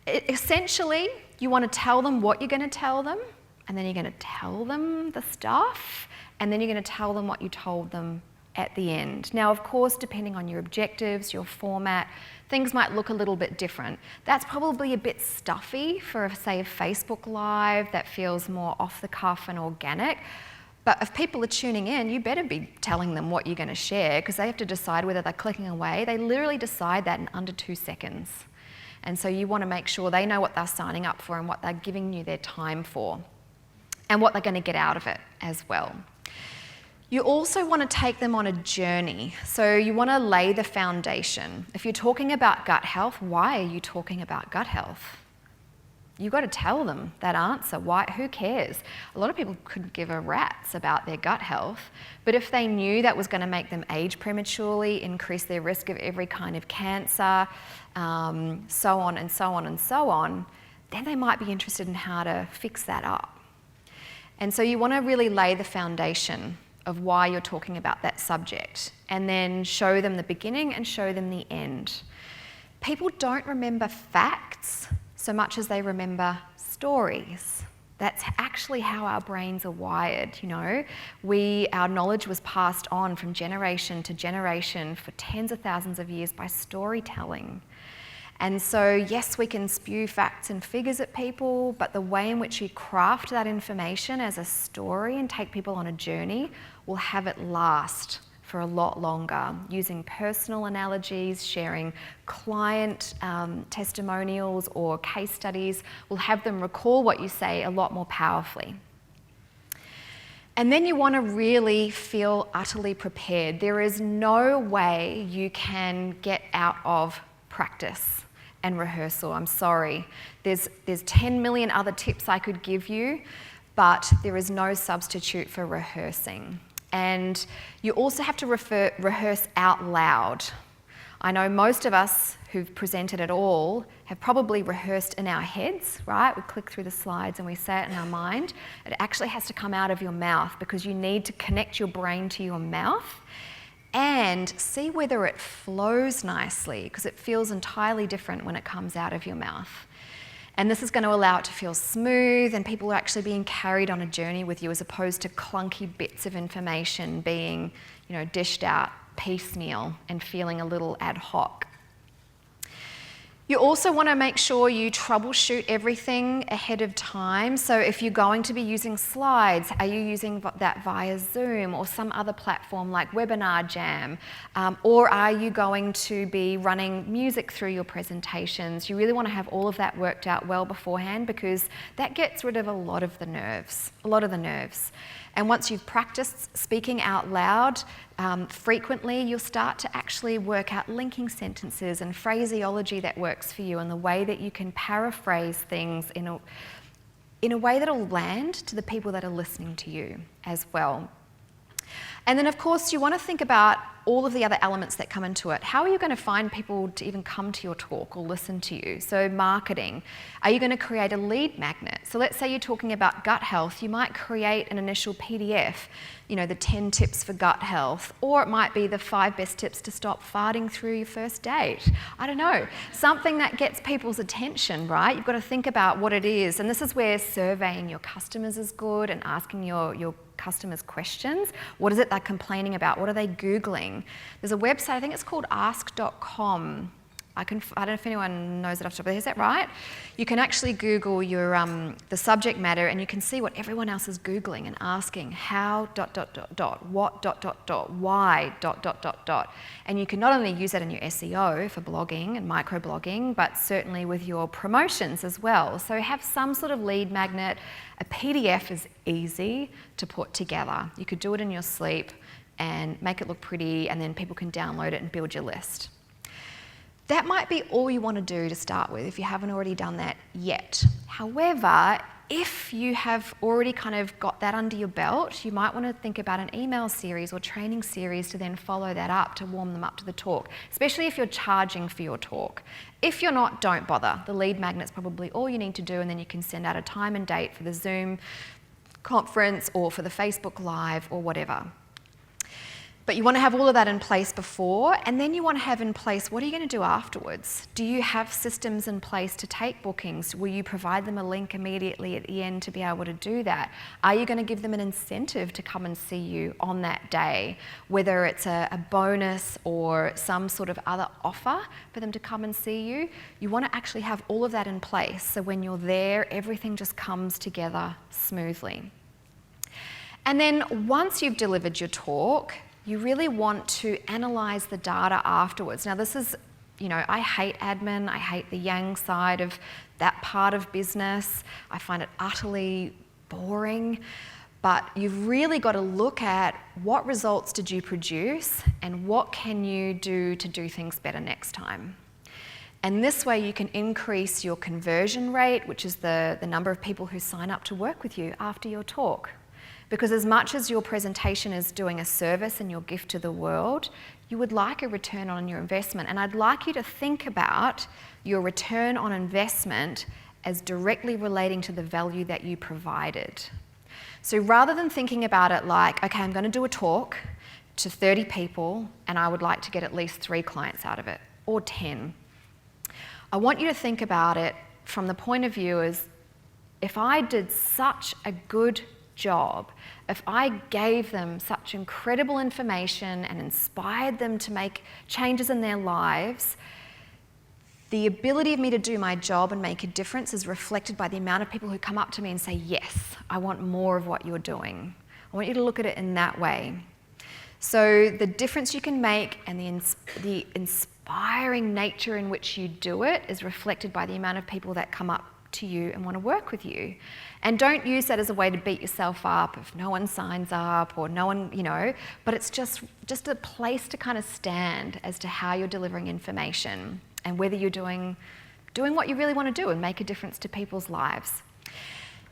S1: essentially, you want to tell them what you're going to tell them, and then you're going to tell them the stuff, and then you're going to tell them what you told them at the end. Now, of course, depending on your objectives, your format, things might look a little bit different. That's probably a bit stuffy for, say, a Facebook Live that feels more off the cuff and organic. But if people are tuning in, you better be telling them what you're going to share, because they have to decide whether they're clicking away. They literally decide that in under 2 seconds. And so you want to make sure they know what they're signing up for and what they're giving you their time for, and what they're going to get out of it as well. You also want to take them on a journey. So you want to lay the foundation. If you're talking about gut health, why are you talking about gut health? You've got to tell them that answer. Why? Who cares? A lot of people could give a rat's about their gut health, but if they knew that was going to make them age prematurely, increase their risk of every kind of cancer, so on and so on and so on, then they might be interested in how to fix that up. And so you want to really lay the foundation of why you're talking about that subject, and then show them the beginning and show them the end. People don't remember facts so much as they remember stories. That's actually how our brains are wired, you know. Our knowledge was passed on from generation to generation for tens of thousands of years by storytelling. And so, yes, we can spew facts and figures at people, but the way in which you craft that information as a story and take people on a journey will have it last for a lot longer, using personal analogies, sharing client testimonials or case studies will have them recall what you say a lot more powerfully. And then you want to really feel utterly prepared. There is no way you can get out of practice and rehearsal. I'm sorry. There's 10 million other tips I could give you, but there is no substitute for rehearsing. And you also have to rehearse out loud. I know most of us who've presented at all have probably rehearsed in our heads, right? We click through the slides and we say it in our mind. It actually has to come out of your mouth, because you need to connect your brain to your mouth and see whether it flows nicely, because it feels entirely different when it comes out of your mouth. And this is going to allow it to feel smooth, and people are actually being carried on a journey with you, as opposed to clunky bits of information being, dished out piecemeal and feeling a little ad hoc. You also want to make sure you troubleshoot everything ahead of time. So if you're going to be using slides, are you using that via Zoom or some other platform like Webinar Jam? Or are you going to be running music through your presentations? You really want to have all of that worked out well beforehand, because that gets rid of a lot of the nerves. And once you've practiced speaking out loud frequently, you'll start to actually work out linking sentences and phraseology that works for you, and the way that you can paraphrase things in a way that'll land to the people that are listening to you as well. And then, of course, you want to think about all of the other elements that come into it. How are you going to find people to even come to your talk or listen to you? So marketing. Are you going to create a lead magnet? So let's say you're talking about gut health. You might create an initial PDF, you know, the 10 tips for gut health, or it might be the 5 best tips to stop farting through your first date. I don't know. Something that gets people's attention, right? You've got to think about what it is. And this is where surveying your customers is good and asking your customers questions. What is it they're complaining about? What are they Googling? There's a website, I think it's called ask.com. I don't know if anyone knows it off the top of their head. Is that right? You can actually Google your the subject matter and you can see what everyone else is Googling and asking how ... what ... why ... And you can not only use that in your SEO for blogging and microblogging, but certainly with your promotions as well. So have some sort of lead magnet. A PDF is easy to put together. You could do it in your sleep and make it look pretty, and then people can download it and build your list. That might be all you want to do to start with if you haven't already done that yet. However, if you have already kind of got that under your belt, you might want to think about an email series or training series to then follow that up to warm them up to the talk, especially if you're charging for your talk. If you're not, don't bother. The lead magnet's probably all you need to do, and then you can send out a time and date for the Zoom conference or for the Facebook Live or whatever. But you want to have all of that in place before, and then you want to have in place, what are you going to do afterwards? Do you have systems in place to take bookings? Will you provide them a link immediately at the end to be able to do that? Are you going to give them an incentive to come and see you on that day? Whether it's a bonus or some sort of other offer for them to come and see you, you want to actually have all of that in place so when you're there, everything just comes together smoothly. And then once you've delivered your talk, you really want to analyze the data afterwards. Now this is, you know, I hate admin, I hate the yang side of that part of business. I find it utterly boring, but you've really got to look at what results did you produce and what can you do to do things better next time. And this way you can increase your conversion rate, which is the number of people who sign up to work with you after your talk. Because as much as your presentation is doing a service and your gift to the world, you would like a return on your investment. And I'd like you to think about your return on investment as directly relating to the value that you provided. So rather than thinking about it like, okay, I'm going to do a talk to 30 people and I would like to get at least 3 clients out of it, or 10. I want you to think about it from the point of view as, if I did such a good job, if I gave them such incredible information and inspired them to make changes in their lives, the ability of me to do my job and make a difference is reflected by the amount of people who come up to me and say, yes, I want more of what you're doing. I want you to look at it in that way. So the difference you can make and the inspiring nature in which you do it is reflected by the amount of people that come up to you and want to work with you. And don't use that as a way to beat yourself up if no one signs up or no one, you know, but it's just a place to kind of stand as to how you're delivering information and whether you're doing what you really want to do and make a difference to people's lives.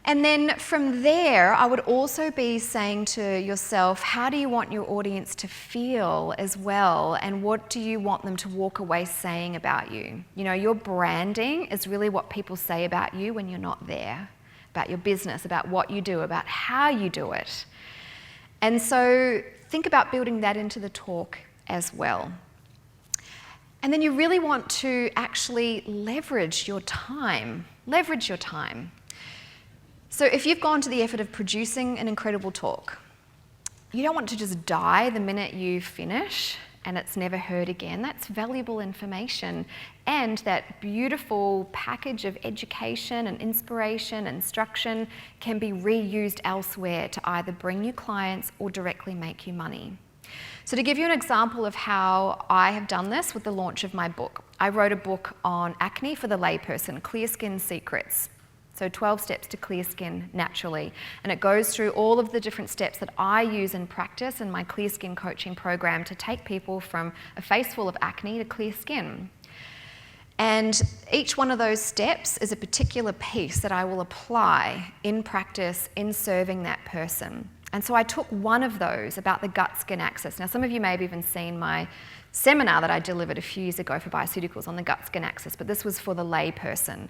S1: And then from there, I would also be saying to yourself, how do you want your audience to feel as well? And what do you want them to walk away saying about you? You know, your branding is really what people say about you when you're not there, about your business, about what you do, about how you do it. And so think about building that into the talk as well. And then you really want to actually leverage your time. Leverage your time. So if you've gone to the effort of producing an incredible talk, you don't want to just die the minute you finish and it's never heard again. That's valuable information, and that beautiful package of education and inspiration and instruction can be reused elsewhere to either bring you clients or directly make you money. So to give you an example of how I have done this with the launch of my book, I wrote a book on acne for the layperson, Clear Skin Secrets. So 12 steps to clear skin naturally. And it goes through all of the different steps that I use in practice in my clear skin coaching program to take people from a face full of acne to clear skin. And each one of those steps is a particular piece that I will apply in practice in serving that person. And so I took one of those about the gut-skin axis. Now, some of you may have even seen my seminar that I delivered a few years ago for bioceuticals on the gut-skin axis, but this was for the lay person.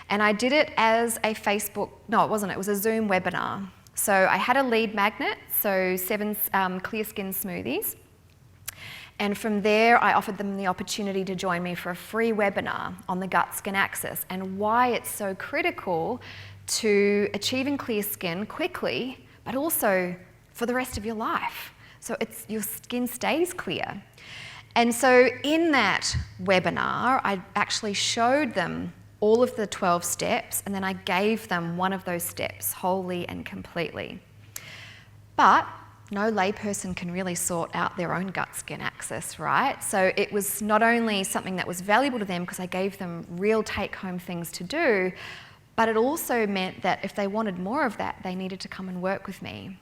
S1: And I did it as a Facebook, no, it wasn't, it was a Zoom webinar. So I had a lead magnet, so 7 clear skin smoothies. And from there, I offered them the opportunity to join me for a free webinar on the gut-skin axis and why it's so critical to achieving clear skin quickly, but also for the rest of your life. So your skin stays clear. And so in that webinar, I actually showed them all of the 12 steps, and then I gave them one of those steps wholly and completely. But no layperson can really sort out their own gut-skin axis, right? So it was not only something that was valuable to them because I gave them real take-home things to do, but it also meant that if they wanted more of that, they needed to come and work with me.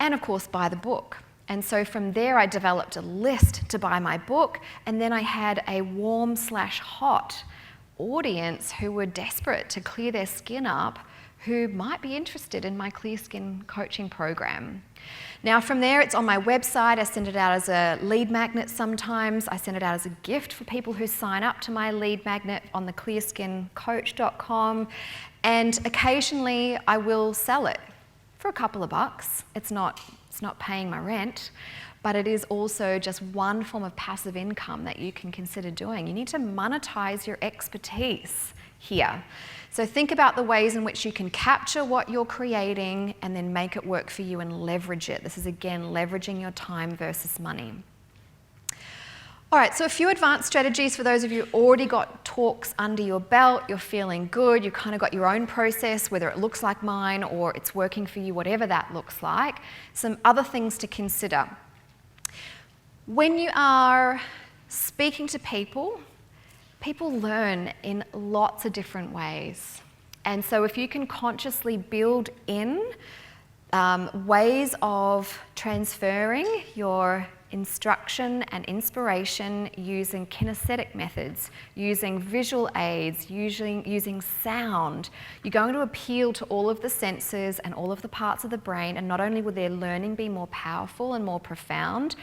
S1: And of course, buy the book. And so from there, I developed a list to buy my book, and then I had a warm/hot audience who were desperate to clear their skin up, who might be interested in my Clear Skin coaching program. Now from there, it's on my website. I send it out as a lead magnet sometimes. I send it out as a gift for people who sign up to my lead magnet on the clearskincoach.com. And occasionally I will sell it for a couple of bucks. It's not paying my rent, but it is also just one form of passive income that you can consider doing. You need to monetize your expertise here. So think about the ways in which you can capture what you're creating and then make it work for you and leverage it. This is again leveraging your time versus money. All right, so a few advanced strategies for those of you who already got talks under your belt, you're feeling good, you kind of got your own process, whether it looks like mine or it's working for you, whatever that looks like. Some other things to consider. When you are speaking to people, people learn in lots of different ways. And so if you can consciously build in ways of transferring your instruction and inspiration using kinesthetic methods, using visual aids, using sound, you're going to appeal to all of the senses and all of the parts of the brain, and not only will their learning be more powerful and more profound,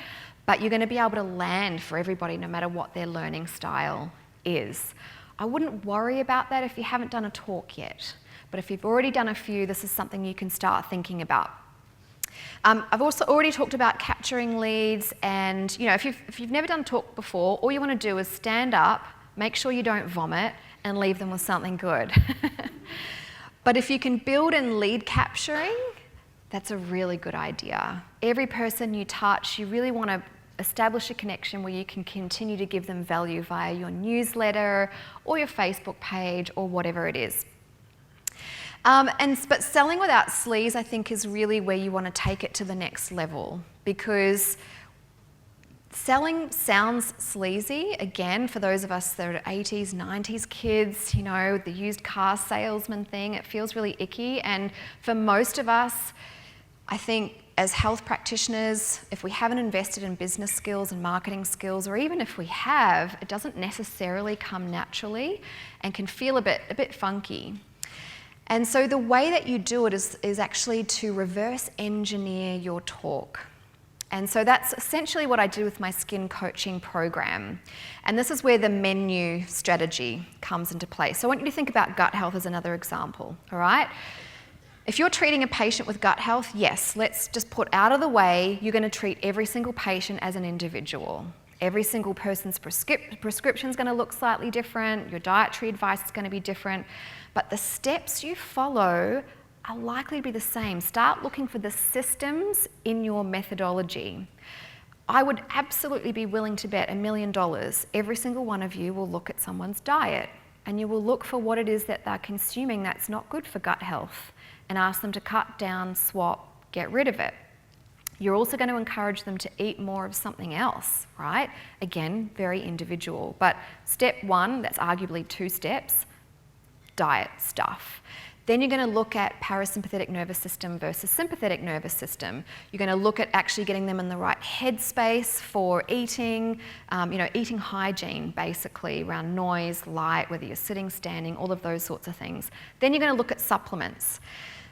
S1: but you're going to be able to land for everybody no matter what their learning style is. I wouldn't worry about that if you haven't done a talk yet, but if you've already done a few, this is something you can start thinking about. I've also already talked about capturing leads, and if you've never done a talk before, all you want to do is stand up, make sure you don't vomit, and leave them with something good. But if you can build in lead capturing, that's a really good idea. Every person you touch, you really want to establish a connection where you can continue to give them value via your newsletter or your Facebook page or whatever it is. But selling without sleaze, I think, is really where you want to take it to the next level, because selling sounds sleazy. Again, for those of us that are 80s, 90s kids, the used car salesman thing, it feels really icky. And for most of us, I think as health practitioners, if we haven't invested in business skills and marketing skills, or even if we have, it doesn't necessarily come naturally and can feel a bit funky. And so the way that you do it is actually to reverse engineer your talk. And so that's essentially what I do with my skin coaching program. And this is where the menu strategy comes into play. So I want you to think about gut health as another example, all right? If you're treating a patient with gut health, yes, let's just put out of the way, you're going to treat every single patient as an individual. Every single person's prescription is going to look slightly different, your dietary advice is going to be different, but the steps you follow are likely to be the same. Start looking for the systems in your methodology. I would absolutely be willing to bet $1 million every single one of you will look at someone's diet, and you will look for what it is that they're consuming that's not good for gut health, and ask them to cut down, swap, get rid of it. You're also going to encourage them to eat more of something else, right? Again, very individual. But step one, that's arguably 2 steps, diet stuff. Then you're going to look at parasympathetic nervous system versus sympathetic nervous system. You're going to look at actually getting them in the right headspace for eating, eating hygiene, basically, around noise, light, whether you're sitting, standing, all of those sorts of things. Then you're going to look at supplements.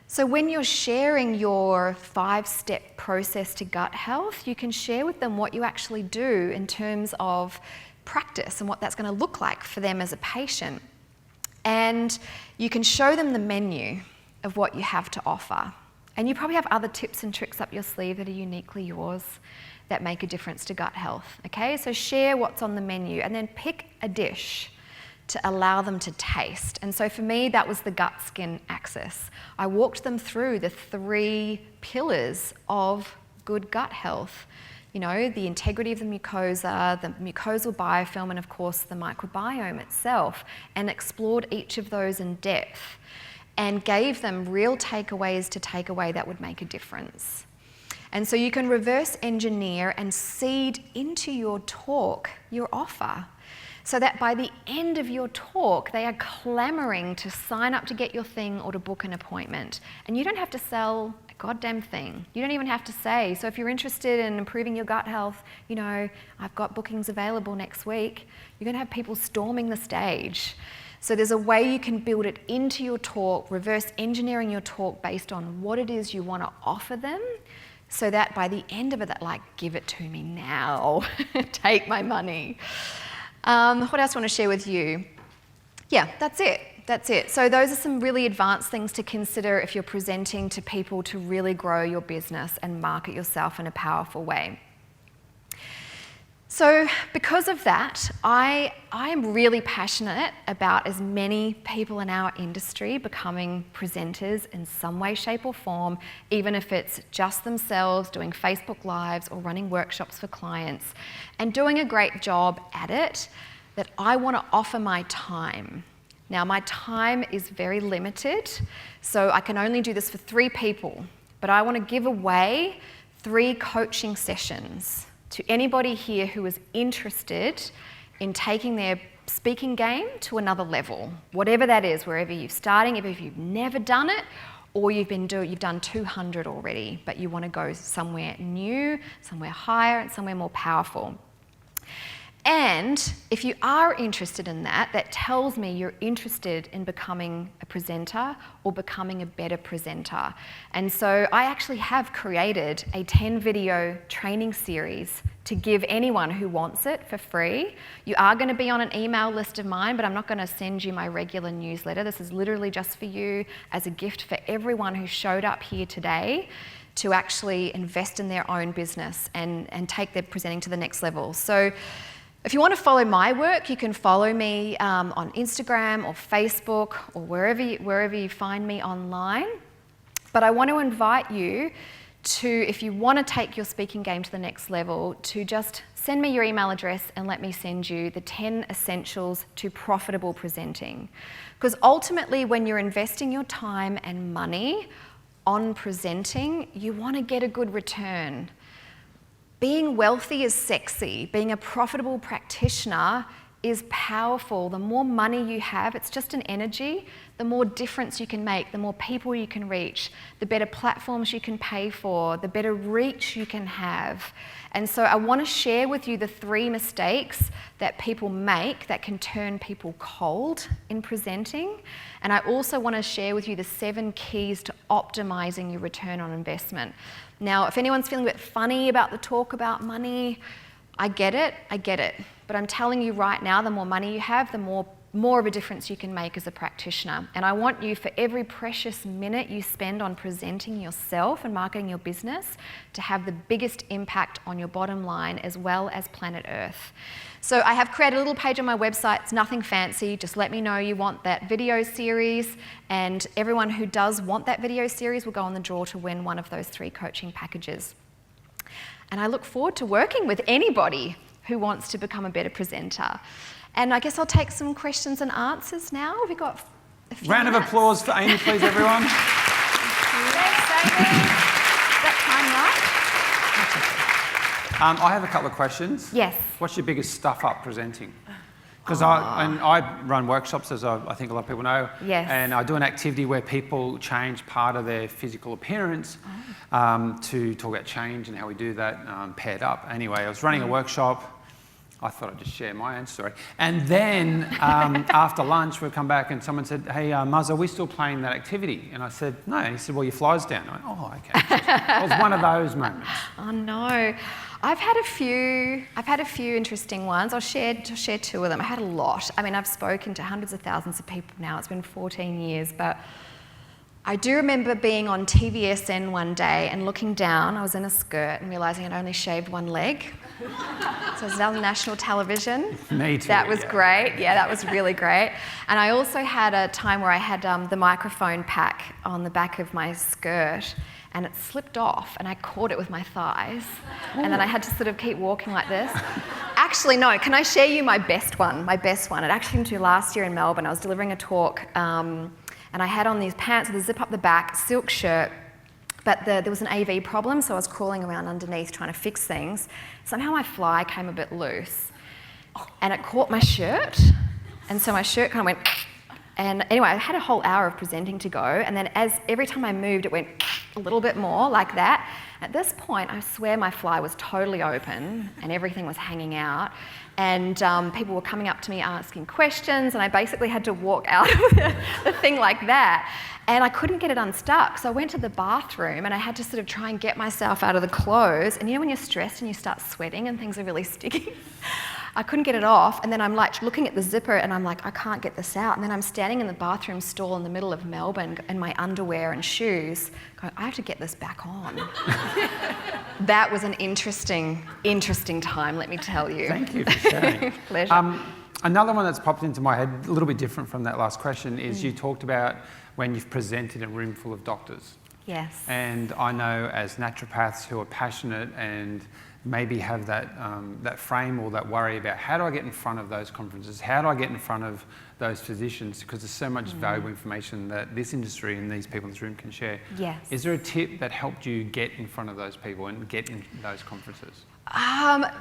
S1: So when you're sharing your 5-step process to gut health, you can share with them what you actually do in terms of practice and what that's going to look like for them as a patient. And you can show them the menu of what you have to offer. And you probably have other tips and tricks up your sleeve that are uniquely yours that make a difference to gut health, okay? So share what's on the menu and then pick a dish to allow them to taste. And so for me, that was the gut-skin axis. I walked them through the 3 pillars of good gut health. You know, the integrity of the mucosa, the mucosal biofilm, and of course the microbiome itself, and explored each of those in depth and gave them real takeaways to take away that would make a difference. And so you can reverse engineer and seed into your talk your offer, so that by the end of your talk, they are clamoring to sign up to get your thing or to book an appointment. And you don't have to sell a goddamn thing. You don't even have to say, so if you're interested in improving your gut health, you know, I've got bookings available next week. You're gonna have people storming the stage. So there's a way you can build it into your talk, reverse engineering your talk based on what it is you wanna offer them, so that by the end of it, they're like, give it to me now, take my money. What else do I want to share with you? Yeah, that's it. So those are some really advanced things to consider if you're presenting to people to really grow your business and market yourself in a powerful way. So because of that, I am really passionate about as many people in our industry becoming presenters in some way, shape or form, even if it's just themselves doing Facebook Lives or running workshops for clients and doing a great job at it, that I want to offer my time. Now, my time is very limited, so I can only do this for 3 people, but I want to give away 3 coaching sessions to anybody here who is interested in taking their speaking game to another level, whatever that is, wherever you're starting, if you've never done it, or you've done 200 already, but you want to go somewhere new, somewhere higher, and somewhere more powerful. And if you are interested in that, that tells me you're interested in becoming a presenter or becoming a better presenter. And so I actually have created a 10-video training series to give anyone who wants it for free. You are going to be on an email list of mine, but I'm not going to send you my regular newsletter. This is literally just for you as a gift for everyone who showed up here today to actually invest in their own business and take their presenting to the next level. So if you want to follow my work, you can follow me on Instagram or Facebook or wherever you find me online. But I want to invite you to, if you want to take your speaking game to the next level, to just send me your email address and let me send you the 10 essentials to profitable presenting. Because ultimately, when you're investing your time and money on presenting, you want to get a good return. Being wealthy is sexy. Being a profitable practitioner is powerful. The more money you have, it's just an energy, the more difference you can make, the more people you can reach, the better platforms you can pay for, the better reach you can have. And so I want to share with you the 3 mistakes that people make that can turn people cold in presenting. And I also want to share with you the 7 keys to optimizing your return on investment. Now, if anyone's feeling a bit funny about the talk about money, I get it. But I'm telling you right now, the more money you have, the more of a difference you can make as a practitioner. And I want you, for every precious minute you spend on presenting yourself and marketing your business, to have the biggest impact on your bottom line as well as planet Earth. So I have created a little page on my website. It's nothing fancy. Just let me know you want that video series, and everyone who does want that video series will go on the draw to win one of those 3 coaching packages. And I look forward to working with anybody who wants to become a better presenter. And I guess I'll take some questions and answers now. We've got a few
S2: Round of applause for Aimie, please, everyone.
S1: Thanks, Aimie. Is that time right?
S2: I have a couple of questions.
S1: Yes.
S2: What's your biggest stuff up presenting? Because I run workshops, as I think a lot of people know.
S1: Yes.
S2: And I do an activity where people change part of their physical appearance to talk about change and how we do that paired up. Anyway, I was running a workshop I thought I'd just share my own story. And then after lunch, we'd come back and someone said, hey, Muzz, are we still playing that activity? And I said, no. And he said, well, your fly's down. I went, oh, okay. It was one of those moments.
S1: Oh, no. I've had a few interesting ones. I'll share 2 of them. I had a lot. I mean, I've spoken to hundreds of thousands of people now. It's been 14 years, but I do remember being on TVSN one day and looking down. I was in a skirt and realising I'd only shaved one leg. So it was on national television.
S2: Me too.
S1: That was great. Yeah, that was really great. And I also had a time where I had the microphone pack on the back of my skirt, and it slipped off, and I caught it with my thighs. And then I had to sort of keep walking like this. Actually, no, can I share you my best one? My best one. It actually happened to me last year in Melbourne. I was delivering a talk, and I had on these pants with a zip up the back, silk shirt, but there was an AV problem, so I was crawling around underneath trying to fix things. Somehow my fly came a bit loose, and it caught my shirt, and so my shirt kind of went, and anyway, I had a whole hour of presenting to go, and then every time I moved, it went a little bit more like that. At this point, I swear my fly was totally open, and everything was hanging out, and people were coming up to me asking questions, and I basically had to walk out of the thing like that, and I couldn't get it unstuck. So I went to the bathroom, and I had to sort of try and get myself out of the clothes. And you know when you're stressed and you start sweating and things are really sticky? I couldn't get it off, and then I'm like looking at the zipper, and I'm like, I can't get this out. And then I'm standing in the bathroom stall in the middle of Melbourne in my underwear and shoes, going, I have to get this back on. That was an interesting time, let me tell you.
S2: Thank you for sharing.
S1: Pleasure.
S2: Another one that's popped into my head, a little bit different from that last question, is you talked about when you've presented in a room full of doctors.
S1: Yes.
S2: And I know as naturopaths who are passionate and maybe have that that frame or that worry about how do I get in front of those conferences? How do I get in front of those physicians? Because there's so much valuable information that this industry and these people in this room can share.
S1: Yes.
S2: Is there a tip that helped you get in front of those people and get in those conferences?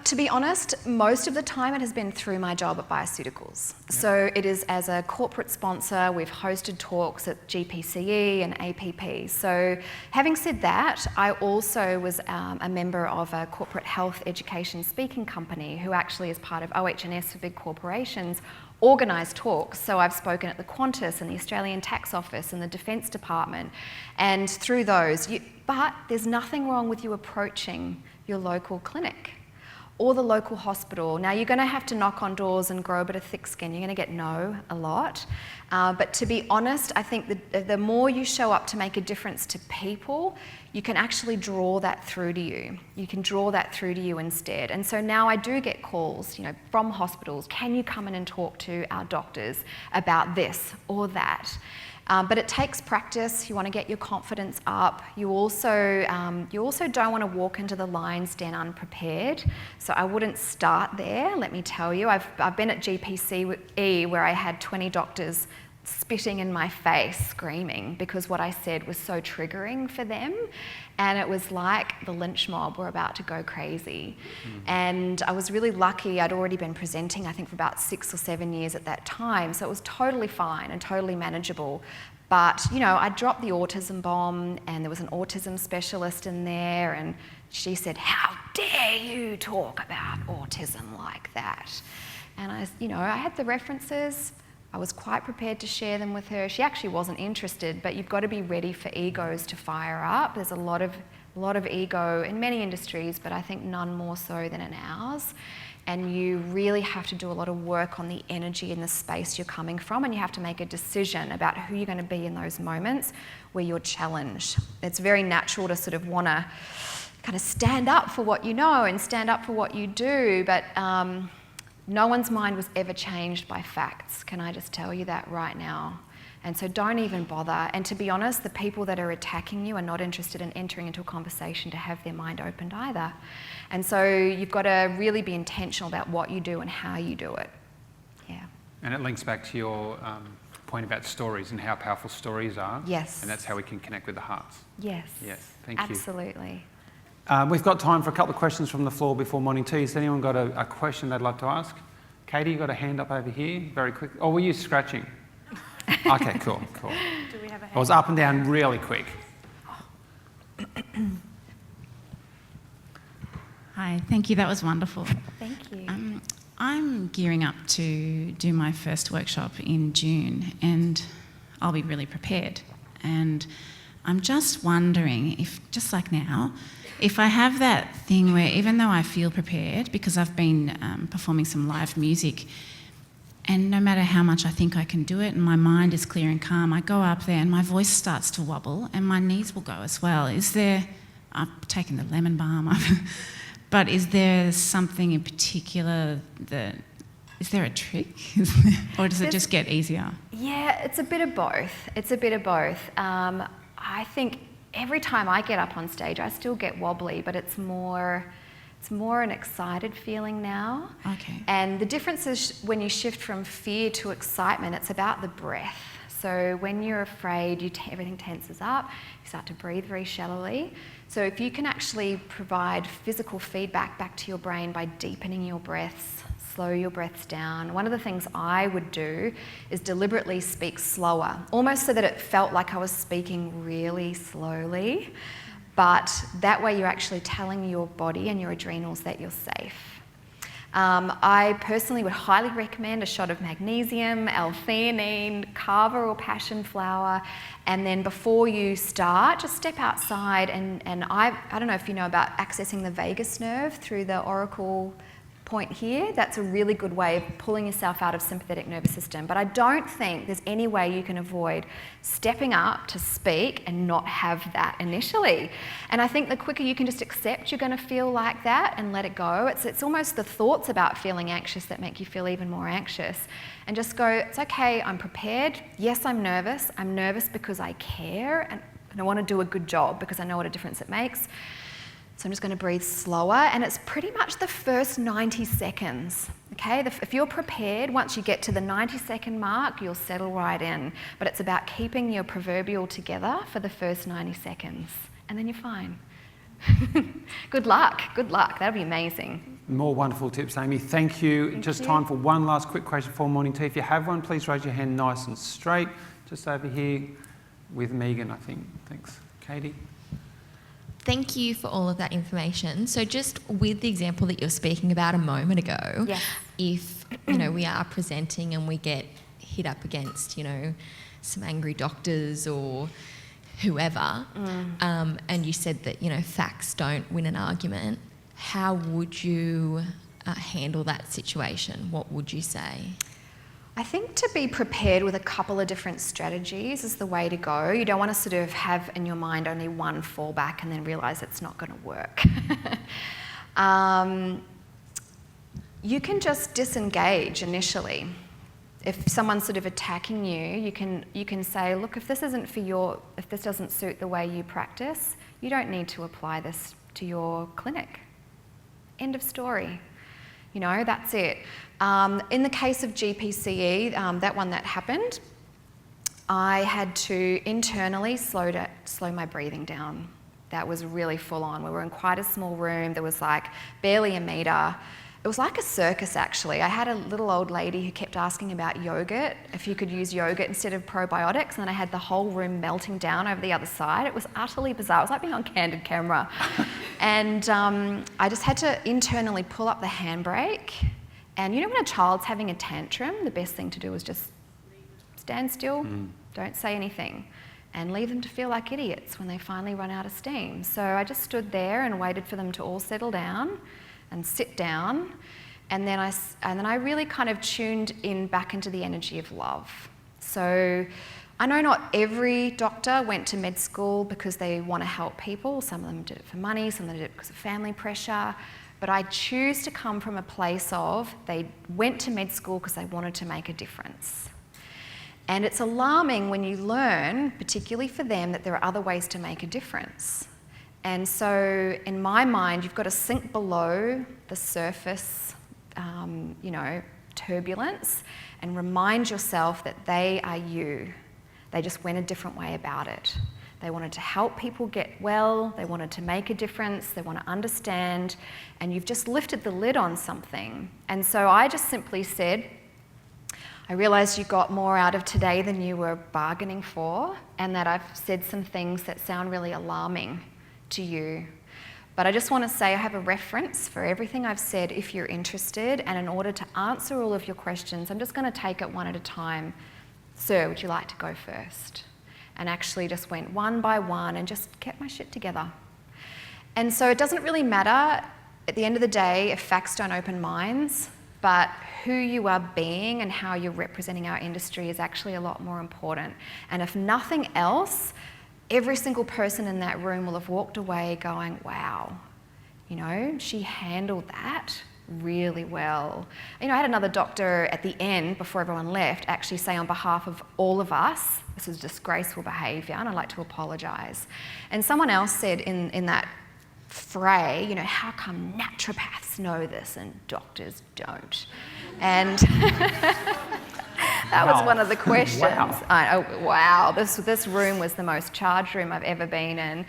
S1: To be honest, most of the time it has been through my job at Bioceuticals. Yep. So it is as a corporate sponsor, we've hosted talks at GPCE and APP. So having said that, I also was a member of a corporate health education speaking company who actually is part of OH&S for big corporations, organised talks. So I've spoken at the Qantas and the Australian Tax Office and the Defence Department, and through those, but there's nothing wrong with you approaching your local clinic or the local hospital. Now, you're going to have to knock on doors and grow a bit of thick skin. You're going to get no a lot. But to be honest, I think the more you show up to make a difference to people, you can actually draw that through to you. You can draw that through to you instead. And so now I do get calls, from hospitals. Can you come in and talk to our doctors about this or that? But it takes practice. You want to get your confidence up. You also don't want to walk into the lion's den unprepared. So I wouldn't start there, let me tell you. I've been at GPCE where I had 20 doctors spitting in my face, screaming, because what I said was so triggering for them. And it was like the lynch mob were about to go crazy. And I was really lucky. I'd already been presenting, I think, for about 6 or 7 years at that time. So it was totally fine and totally manageable. But, I dropped the autism bomb, and there was an autism specialist in there, and she said, how dare you talk about autism like that? And I had the references. I was quite prepared to share them with her. She actually wasn't interested, but you've got to be ready for egos to fire up. There's a lot of ego in many industries, but I think none more so than in ours. And you really have to do a lot of work on the energy in the space you're coming from, and you have to make a decision about who you're going to be in those moments where you're challenged. It's very natural to sort of want to kind of stand up for what you know and stand up for what you do, but no one's mind was ever changed by facts. Can I just tell you that right now? And so don't even bother. And to be honest, the people that are attacking you are not interested in entering into a conversation to have their mind opened either. And so you've got to really be intentional about what you do and how you do it. Yeah. And
S2: it links back to your point about stories and how powerful stories are.
S1: Yes.
S2: And that's how we can connect with the hearts.
S1: Yes.
S2: Yes. Thank you.
S1: Absolutely.
S2: We've got time for a couple of questions from the floor before morning tea. Has anyone got a question they'd like to ask? Katie, you got a hand up over here, very quick. Oh, were you scratching? Okay, cool.
S3: Do we have a hand?
S2: I was up and down really quick.
S3: Hi, thank you. That was wonderful.
S1: Thank you.
S3: I'm gearing up to do my first workshop in June, and I'll be really prepared. And I'm just wondering if, just like now, if I have that thing where even though I feel prepared, because I've been performing some live music, and no matter how much I think I can do it and my mind is clear and calm, I go up there and my voice starts to wobble and my knees will go as well. I've taken the lemon balm, but is there something in particular is there a trick? Or does it just get easier?
S1: Yeah, it's a bit of both. I think every time I get up on stage, I still get wobbly, but it's more an excited feeling now.
S3: Okay.
S1: And the difference is when you shift from fear to excitement, it's about the breath. So when you're afraid, everything tenses up, you start to breathe very shallowly. So if you can actually provide physical feedback back to your brain by deepening your breaths, slow your breaths down. One of the things I would do is deliberately speak slower, almost so that it felt like I was speaking really slowly. But that way you're actually telling your body and your adrenals that you're safe. I personally would highly recommend a shot of magnesium, L-theanine, kava or passion flower, and then before you start, just step outside and I don't know if you know about accessing the vagus nerve through the auricle point here. That's a really good way of pulling yourself out of sympathetic nervous system. But I don't think there's any way you can avoid stepping up to speak and not have that initially. And I think the quicker you can just accept you're going to feel like that and let it go, it's almost the thoughts about feeling anxious that make you feel even more anxious. And just go, it's okay, I'm prepared. Yes, I'm nervous. I'm nervous because I care and I want to do a good job because I know what a difference it makes. So I'm just going to breathe slower, and it's pretty much the first 90 seconds, okay? If you're prepared, once you get to the 90-second mark, you'll settle right in. But it's about keeping your proverbial together for the first 90 seconds, and then you're fine. Good luck. That'll be amazing.
S2: More wonderful tips, Aimie. Thank you.
S1: Thank you.
S2: Time for one last quick question for morning tea. If you have one, please raise your hand nice and straight. Just over here with Megan, I think. Thanks. Katie?
S4: Thank you for all of that information. So just with the example that you were speaking about a moment ago,
S1: yes.
S4: If, we are presenting and we get hit up against, some angry doctors or whoever, and you said that, facts don't win an argument, how would you handle that situation? What would you say?
S1: I think to be prepared with a couple of different strategies is the way to go. You don't want to sort of have in your mind only one fallback and then realise it's not going to work. You can just disengage initially. If someone's sort of attacking you, you can say, look, if this doesn't suit the way you practice, you don't need to apply this to your clinic. End of story. That's it. In the case of GPCE, that one that happened, I had to internally slow my breathing down. That was really full on. We were in quite a small room. There was like barely a metre. It was like a circus, actually. I had a little old lady who kept asking about yogurt, if you could use yogurt instead of probiotics, and then I had the whole room melting down over the other side. It was utterly bizarre. It was like being on candid camera. And I just had to internally pull up the handbrake. And when a child's having a tantrum, the best thing to do is just stand still, don't say anything, and leave them to feel like idiots when they finally run out of steam. So I just stood there and waited for them to all settle down and sit down, and then I really kind of tuned in back into the energy of love. So I know not every doctor went to med school because they want to help people. Some of them did it for money, some of them did it because of family pressure. But I choose to come from a place of they went to med school because they wanted to make a difference. And it's alarming when you learn, particularly for them, that there are other ways to make a difference. And so in my mind, you've got to sink below the surface, turbulence, and remind yourself that they are you. They just went a different way about it. They wanted to help people get well, they wanted to make a difference, they want to understand, and you've just lifted the lid on something. And so I just simply said, I realised you got more out of today than you were bargaining for, and that I've said some things that sound really alarming to you. But I just want to say I have a reference for everything I've said if you're interested, and in order to answer all of your questions, I'm just going to take it one at a time. Sir, would you like to go first? And actually just went one by one and just kept my shit together. And so it doesn't really matter at the end of the day if facts don't open minds, but who you are being and how you're representing our industry is actually a lot more important. And if nothing else, every single person in that room will have walked away going, wow, you know, she handled that really well. You know, I had another doctor at the end, before everyone left, actually say on behalf of all of us, this is disgraceful behaviour and I'd like to apologise. And someone else said in that fray, you know, how come naturopaths know this and doctors don't? And that was one of the questions. Wow. This room was the most charged room I've ever been in.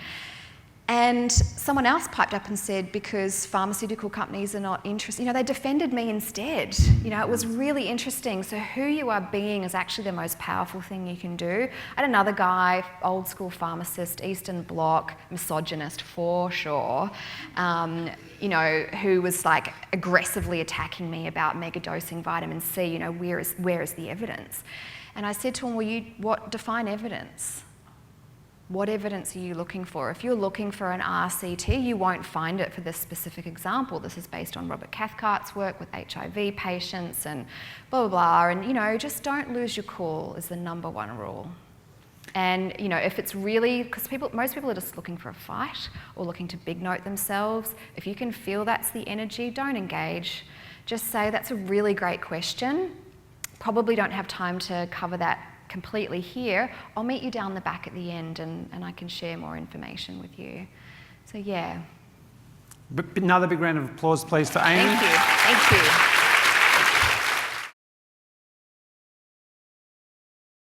S1: And someone else piped up and said, because pharmaceutical companies are not interested, you know, they defended me instead. You know, it was really interesting. So who you are being is actually the most powerful thing you can do. I had another guy, old school pharmacist, Eastern Bloc, misogynist for sure, you know, who was like aggressively attacking me about megadosing vitamin C, you know, where is the evidence? And I said to him, well, define evidence. What evidence are you looking for? If you're looking for an RCT, you won't find it for this specific example. This is based on Robert Cathcart's work with HIV patients and blah, blah, blah. And, you know, just don't lose your cool is the number one rule. And, you know, if it's really, because most people are just looking for a fight or looking to big note themselves. If you can feel that's the energy, don't engage. Just say, that's a really great question. Probably don't have time to cover that completely here. I'll meet you down the back at the end and I can share more information with you. So yeah.
S2: Another big round of applause, please, for Aimie.
S1: Thank you. Thank you.